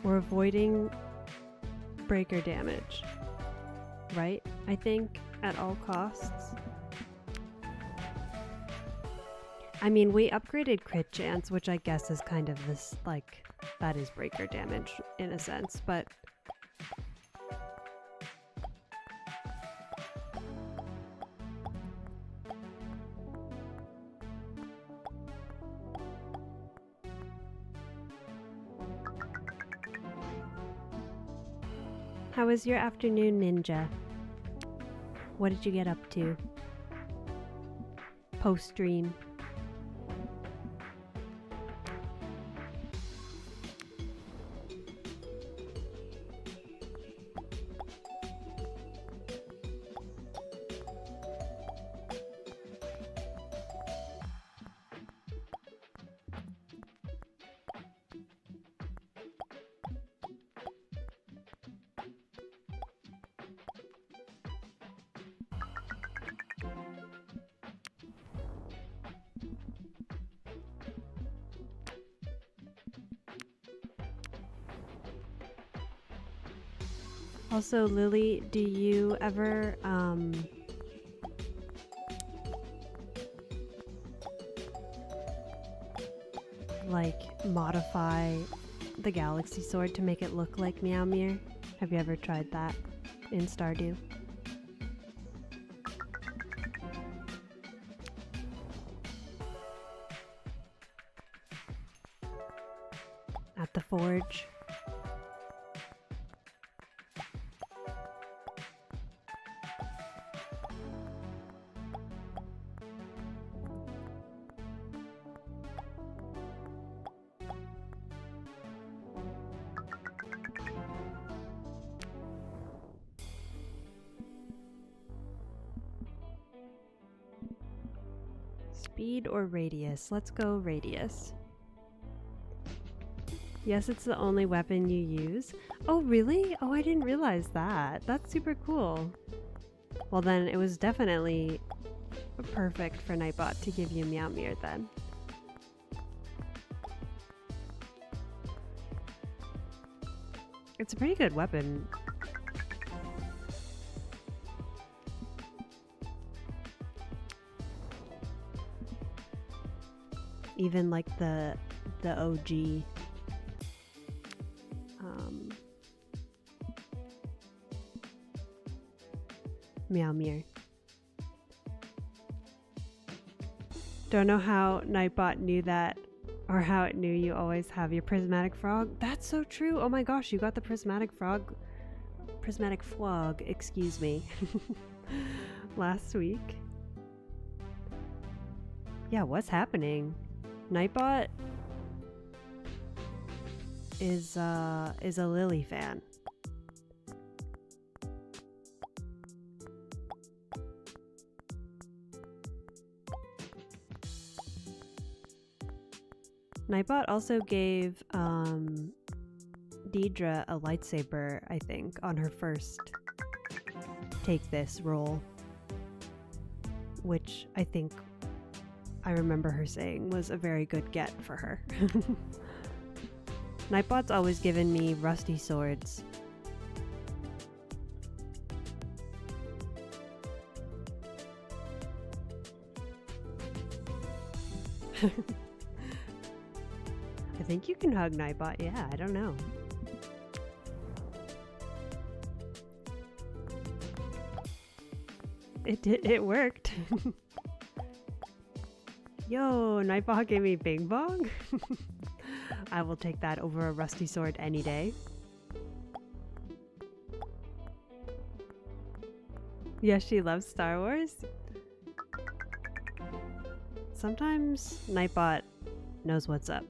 We're avoiding breaker damage, right? I think at all costs. I mean, we upgraded crit chance, which I guess is kind of this, like, that is breaker damage in a sense, but how was your afternoon, Ninja? What did you get up to? Post-stream. Also, Lily, do you ever like modify the Galaxy Sword to make it look like Meowmere? Have you ever tried that in Stardew? At the forge. Speed or radius? Let's go radius. Yes, it's the only weapon you use. Oh, really? Oh, I didn't realize that. That's super cool. Well, then it was definitely perfect for Nightbot to give you Meowmere then. It's a pretty good weapon. Even like the OG Meowmere. Don't know how Nightbot knew that, or how it knew you always have your prismatic frog. That's so true. Oh my gosh, you got the prismatic frog, excuse me, last week. Yeah, what's happening? Nightbot is a Lily fan. Nightbot also gave Deidre a lightsaber, I think, on her first take this role, which I think I remember her saying was a very good get for her. Nightbot's always given me rusty swords. I think you can hug Nightbot. Yeah, I don't know. It worked. Yo, Nightbot gave me Bing Bong? I will take that over a rusty sword any day. Yes, she loves Star Wars. Sometimes Nightbot knows what's up.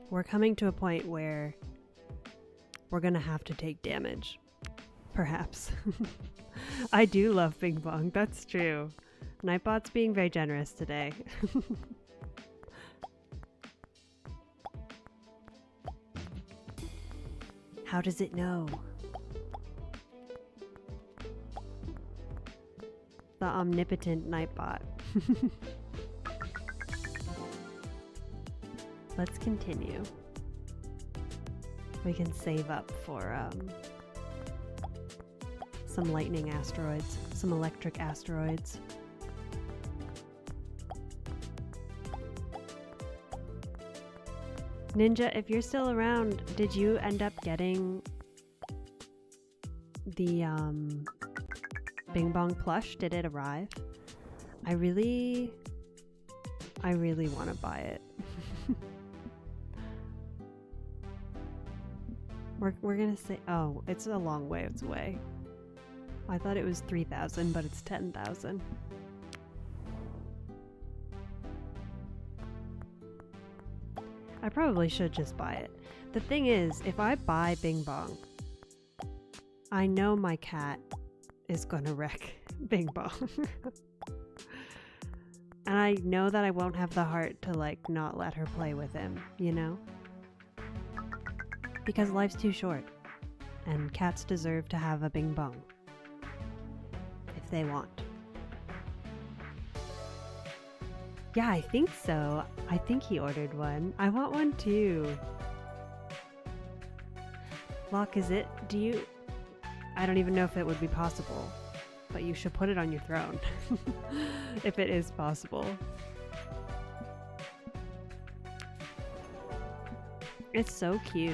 We're coming to a point where we're gonna have to take damage. Perhaps. I do love Bing Bong, that's true. Nightbot's being very generous today. How does it know? The omnipotent Nightbot. Let's continue. We can save up for some lightning asteroids, some electric asteroids. Ninja, if you're still around, did you end up getting the Bing Bong plush? Did it arrive? I really want to buy it. We're gonna say, oh, it's a long way away. I thought it was 3,000, but it's 10,000. I probably should just buy it. The thing is, if I buy Bing Bong, I know my cat is gonna wreck Bing Bong. And I know that I won't have the heart to like not let her play with him, you know? Because life's too short, and cats deserve to have a Bing Bong. If they want. Yeah, I think so. I think he ordered one. I want one too. Locke, is it? Do you... I don't even know if it would be possible, but you should put it on your throne. If it is possible. It's so cute.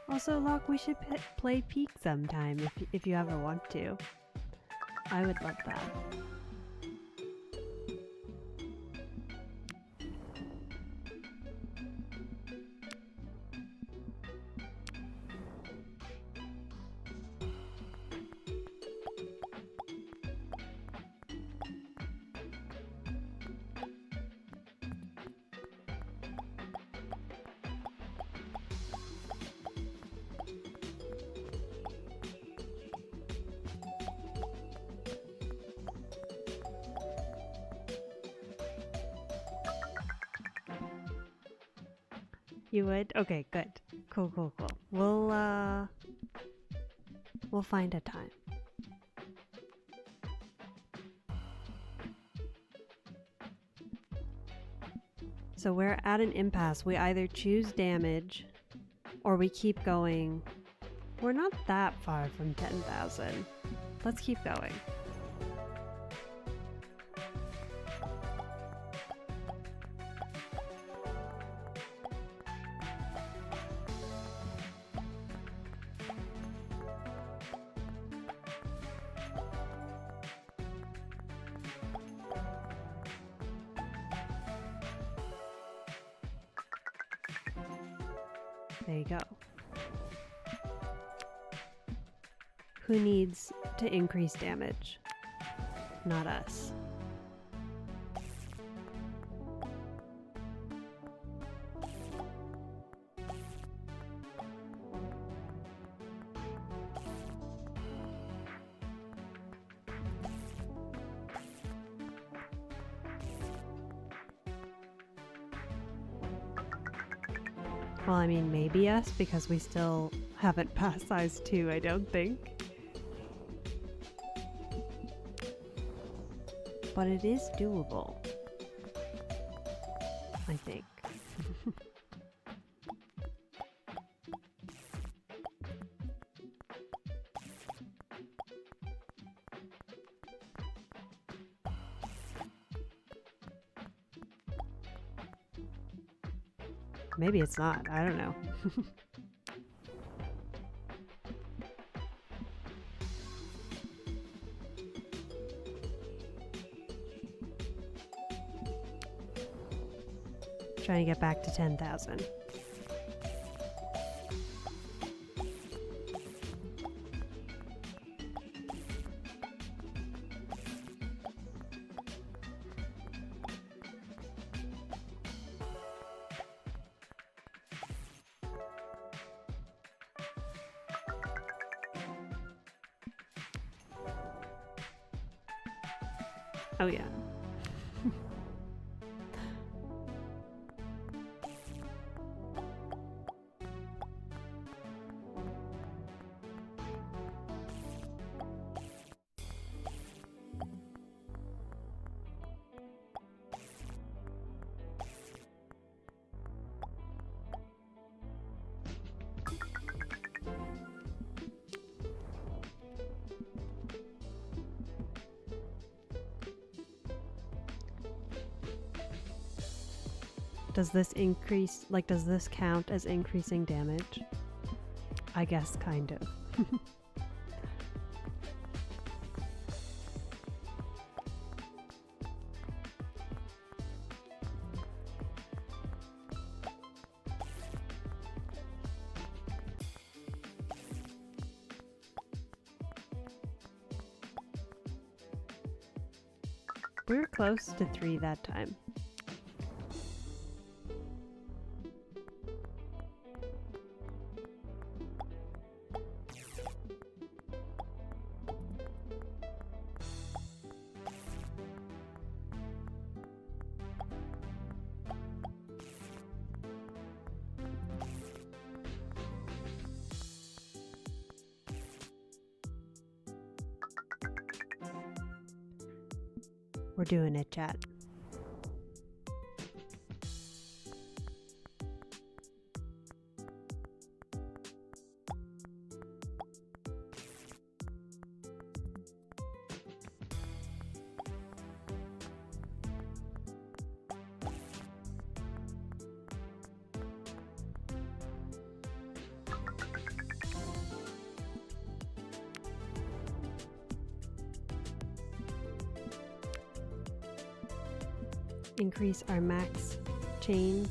Also, Locke, we should play Peak sometime if you ever want to. I would love that. You would? Okay, good. Cool, cool, cool. We'll find a time. So we're at an impasse. We either choose damage or we keep going. We're not that far from 10,000. Let's keep going. There you go. Who needs to increase damage? Not us. Well, I mean, maybe us, because we still haven't passed size 2, I don't think. But it is doable, I think. Maybe it's not. I don't know. Trying to get back to 10,000. Oh yeah. Does this increase, like, does this count as increasing damage? I guess kind of. We were close to 3 that time. We're doing it, chat. Increase our max chain.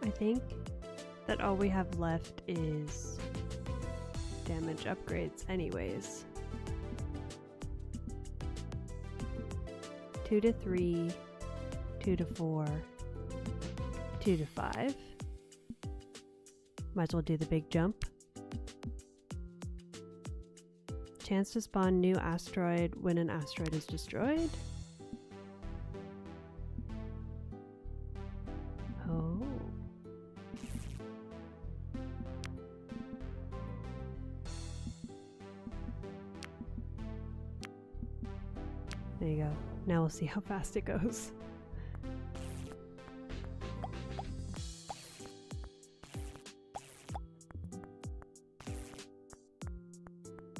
I think that all we have left is damage upgrades anyways. 2 to 3, 2 to 4, 2 to 5. Might as well do the big jump. Chance to spawn new asteroid when an asteroid is destroyed. Oh. There you go. Now we'll see how fast it goes.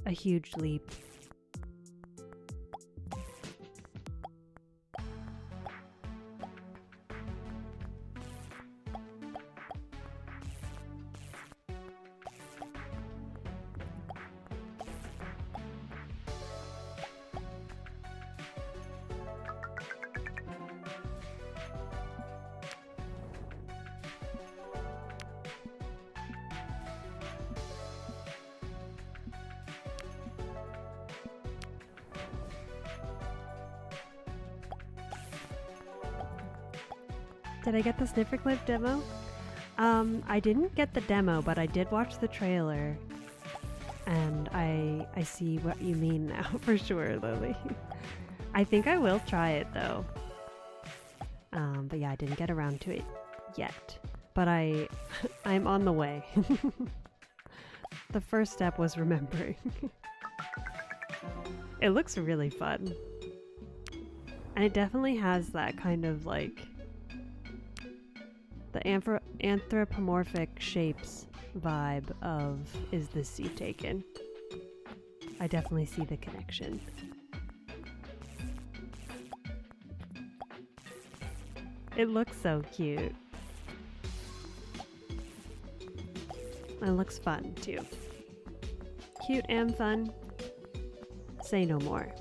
A huge leap. Did I get the sniffer clip demo? I didn't get the demo, but I did watch the trailer, and I see what you mean now for sure, Lily. I think I will try it though. But yeah, I didn't get around to it yet, but I'm on the way. The first step was remembering. It looks really fun, and it definitely has that kind of like the anthropomorphic shapes vibe of Is This Sea Taken? I definitely see the connection. It looks so cute. It looks fun too. Cute and fun. Say no more.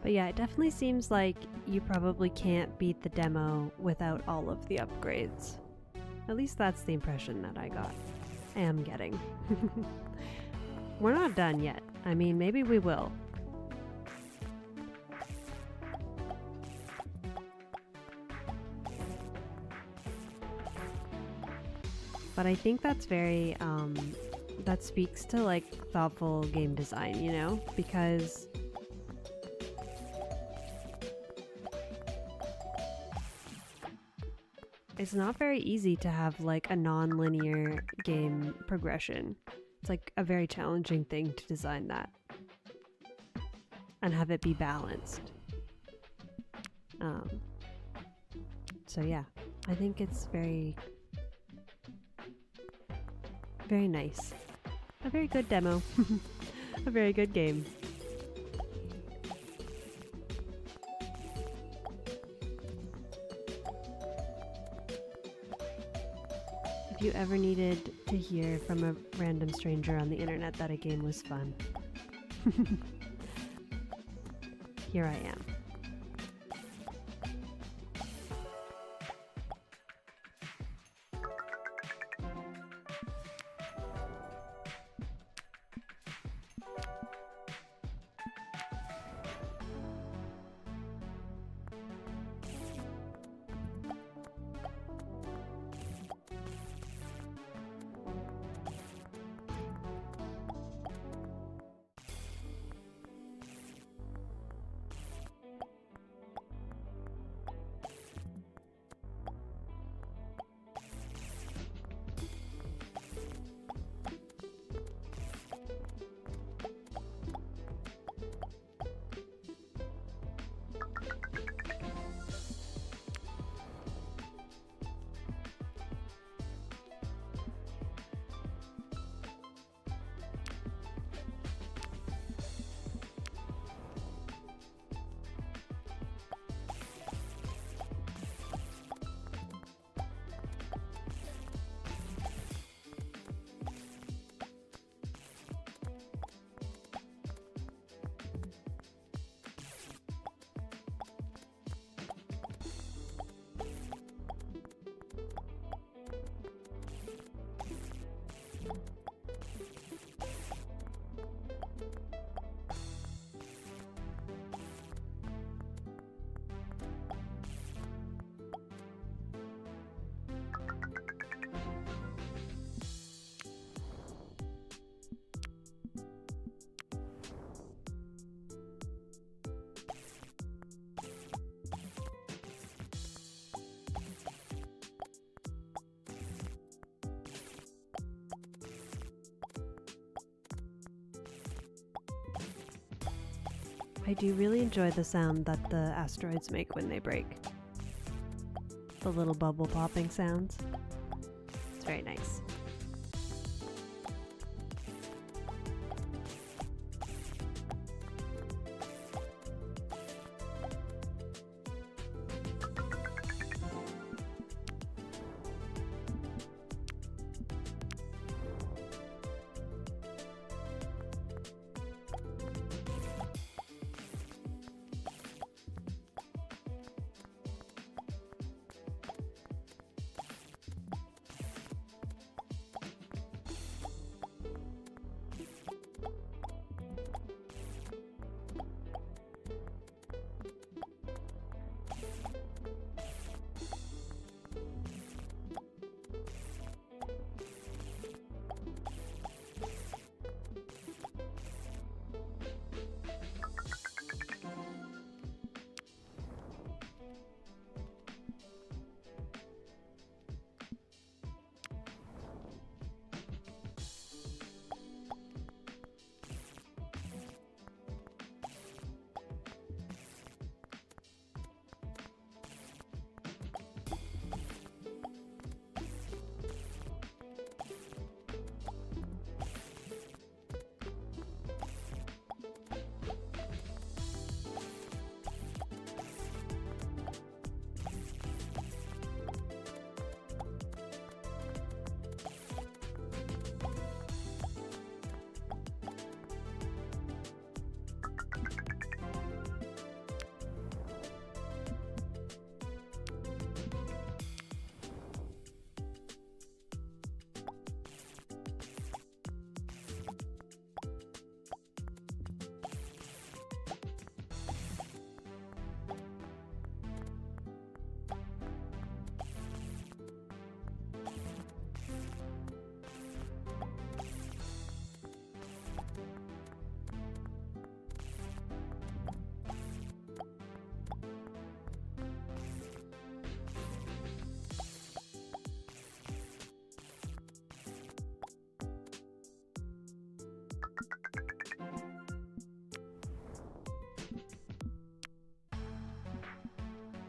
But yeah, it definitely seems like you probably can't beat the demo without all of the upgrades. At least that's the impression that I am getting. We're not done yet. I mean, maybe we will. But I think that's very, that speaks to like thoughtful game design, you know? Because it's not very easy to have like a non-linear game progression. It's like a very challenging thing to design that and have it be balanced. So yeah, I think it's very, very nice. A very good demo. A very good game. If you ever needed to hear from a random stranger on the internet that a game was fun, here I am. I do really enjoy the sound that the asteroids make when they break. The little bubble popping sounds. It's very nice.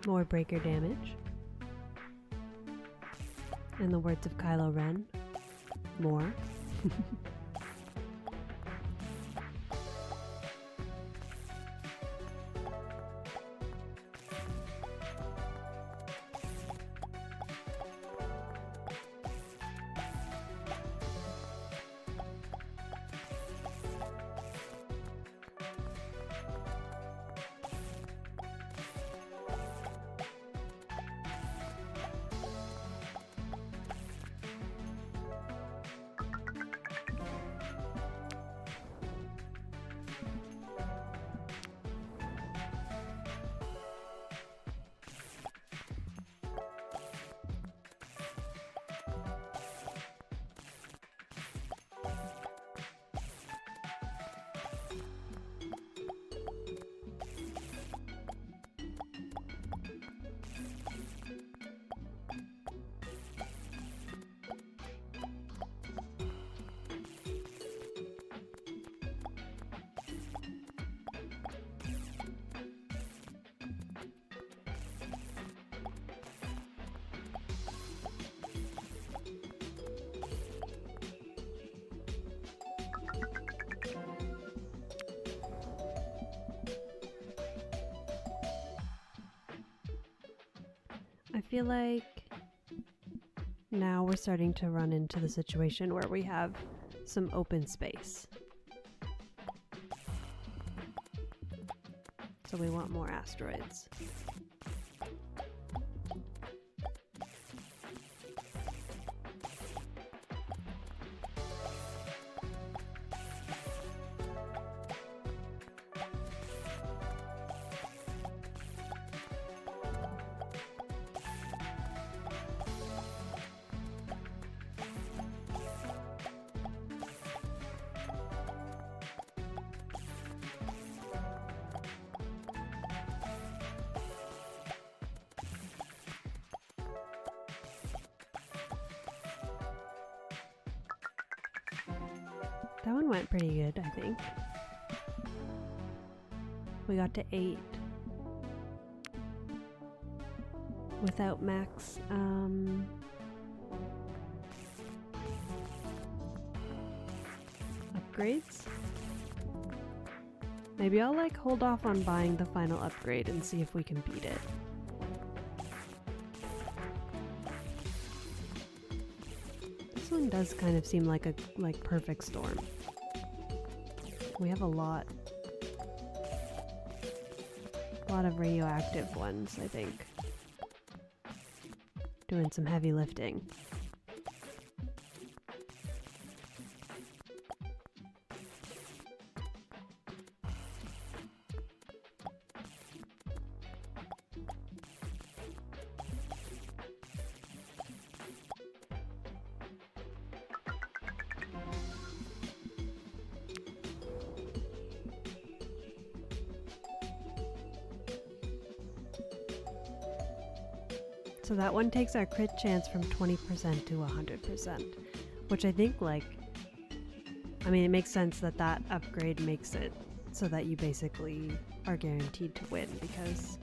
More breaker damage. In the words of Kylo Ren, more. I feel like now we're starting to run into the situation where we have some open space. So we want more asteroids. That one went pretty good, I think. We got to 8 without max upgrades. Maybe I'll like hold off on buying the final upgrade and see if we can beat it. This one does kind of seem like a perfect storm. We have a lot of radioactive ones, I think. Doing some heavy lifting. So that one takes our crit chance from 20% to 100%, which I think, like, I mean, it makes sense that that upgrade makes it so that you basically are guaranteed to win, because,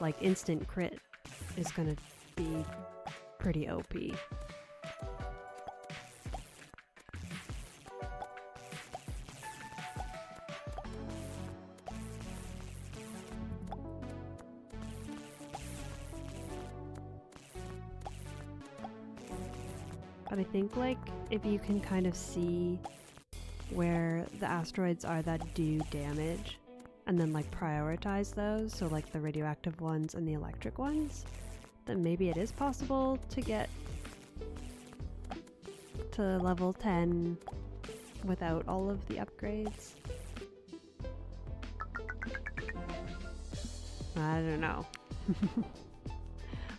like, instant crit is gonna be pretty OP. But I think, like, if you can kind of see where the asteroids are that do damage, and then, like, prioritize those, so, like, the radioactive ones and the electric ones, then maybe it is possible to get to level 10 without all of the upgrades. I don't know.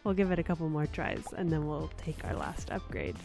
We'll give it a couple more tries, and then we'll take our last upgrade.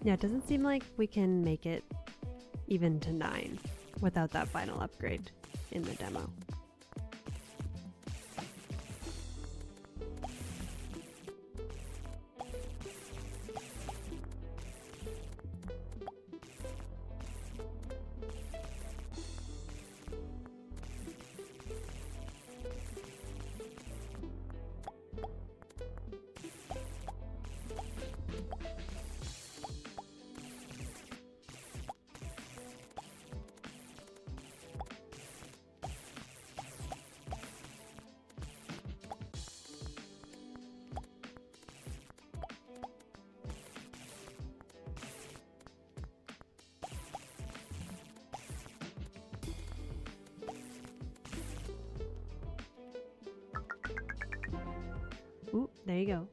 Yeah, it doesn't seem like we can make it even to 9 without that final upgrade in the demo. Ooh, there you go.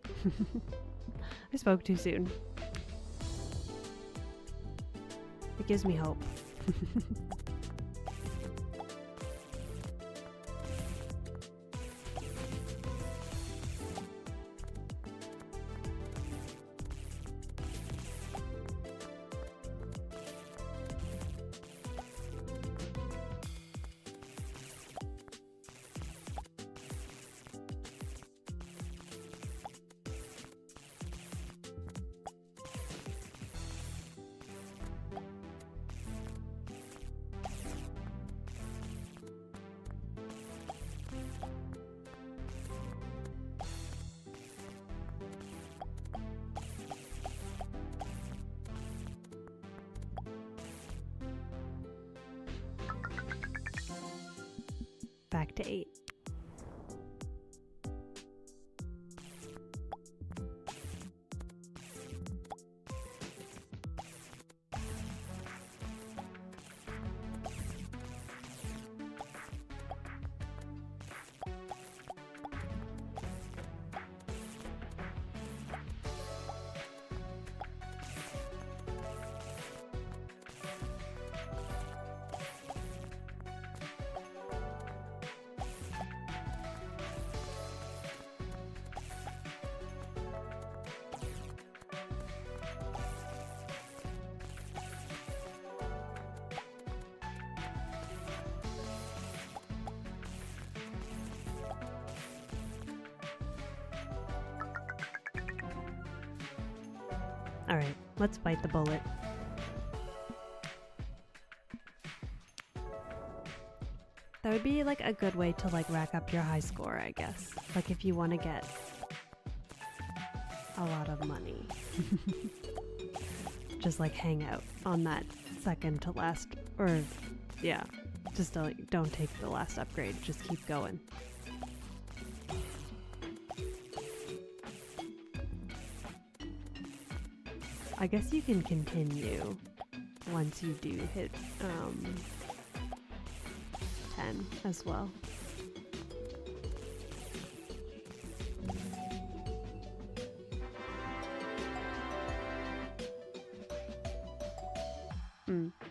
I spoke too soon. It gives me hope. Back to 8. Alright, let's bite the bullet. That would be like a good way to like rack up your high score, I guess. Like if you want to get a lot of money. Just like hang out on that second to last, or yeah, just don't take the last upgrade, just keep going. I guess you can continue once you do hit 10 as well.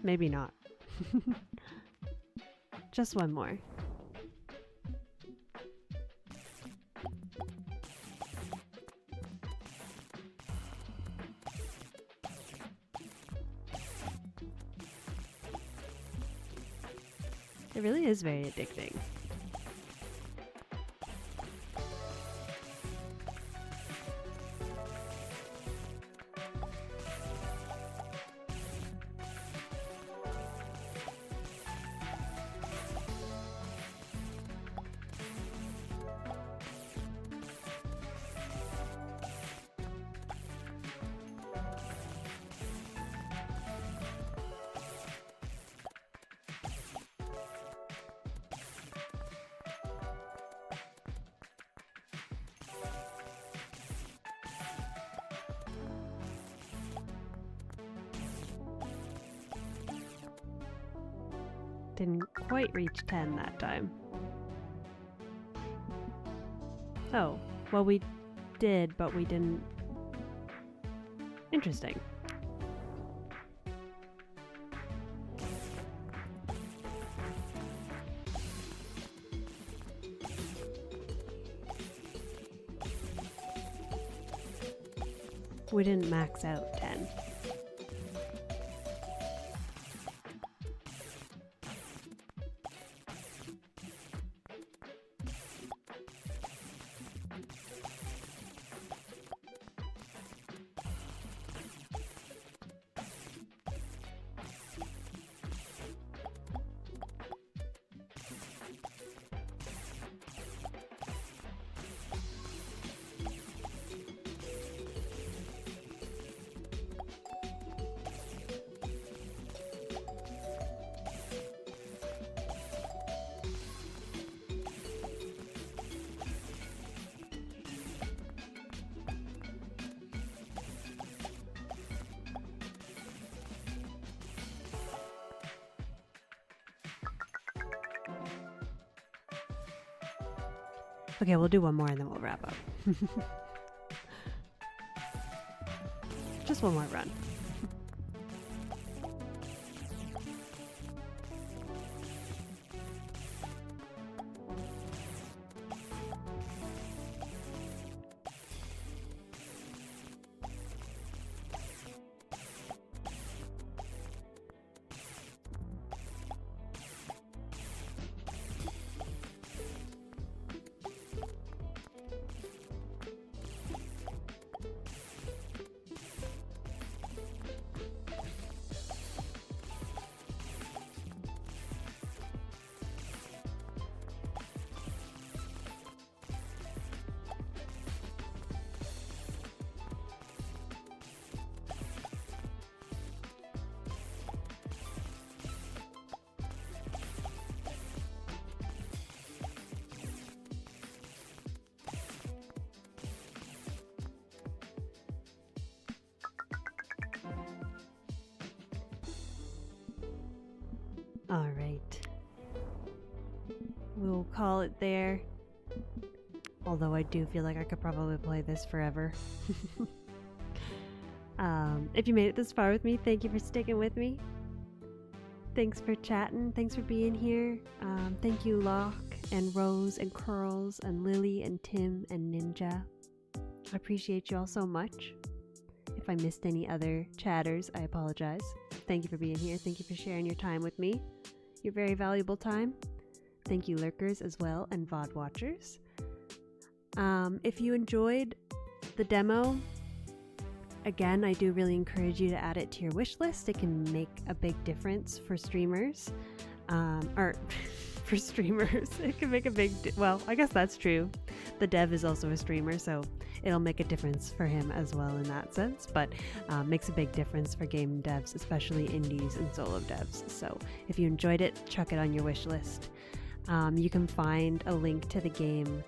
Maybe not. Just one more. It really is very addicting. Didn't quite reach 10 that time. Oh, well we did, but we didn't. Interesting. We didn't max out 10. Okay, we'll do one more and then we'll wrap up. Just one more run. All right. We'll call it there. Although I do feel like I could probably play this forever. If you made it this far with me, thank you for sticking with me. Thanks for chatting. Thanks for being here. Thank you, Locke and Rose and Curls and Lily and Tim and Ninja. I appreciate you all so much. If I missed any other chatters, I apologize. Thank you for being here. Thank you for sharing your time with me. Your very valuable time. Thank you, lurkers as well, and VOD watchers. If you enjoyed the demo, again, I do really encourage you to add it to your wish list. It can make a big difference for streamers. Or for streamers, it can make a big, well, I guess that's true. The dev is also a streamer, so it'll make a difference for him as well in that sense, but makes a big difference for game devs, especially indies and solo devs. So if you enjoyed it, chuck it on your wish list. You can find a link to the game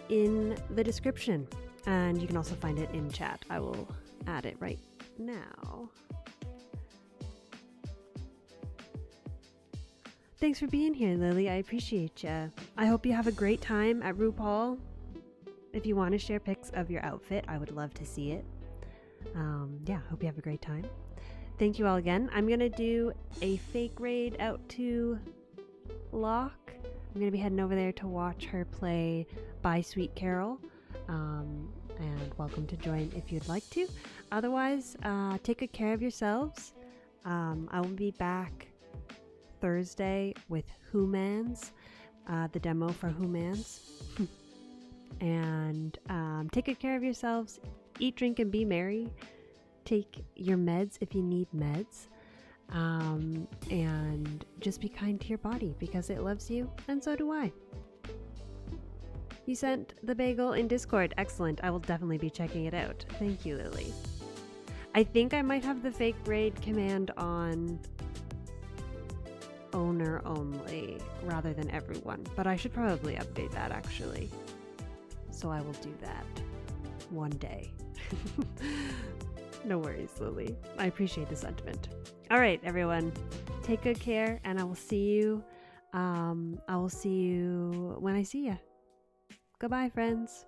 in the description, and you can also find it in chat. I will add it right now. Thanks for being here, Lily. I appreciate you. I hope you have a great time at RuPaul. If you want to share pics of your outfit, I would love to see it. Yeah, hope you have a great time. Thank you all again. I'm going to do a fake raid out to Locke. I'm going to be heading over there to watch her play Bye Sweet Carol. And welcome to join if you'd like to. Otherwise, take good care of yourselves. I will be back Thursday with Whomans, the demo for Whomans. And take good care of yourselves. Eat, drink, and be merry. Take your meds if you need meds. And just be kind to your body because it loves you, and so do I. You sent the bagel in Discord. Excellent. I will definitely be checking it out. Thank you, Lily. I think I might have the fake raid command on owner only rather than everyone, but I should probably update that actually. So I will do that one day. No worries, Lily. I appreciate the sentiment. All right, everyone, take good care, and I will see you. I will see you when I see you. Goodbye, friends.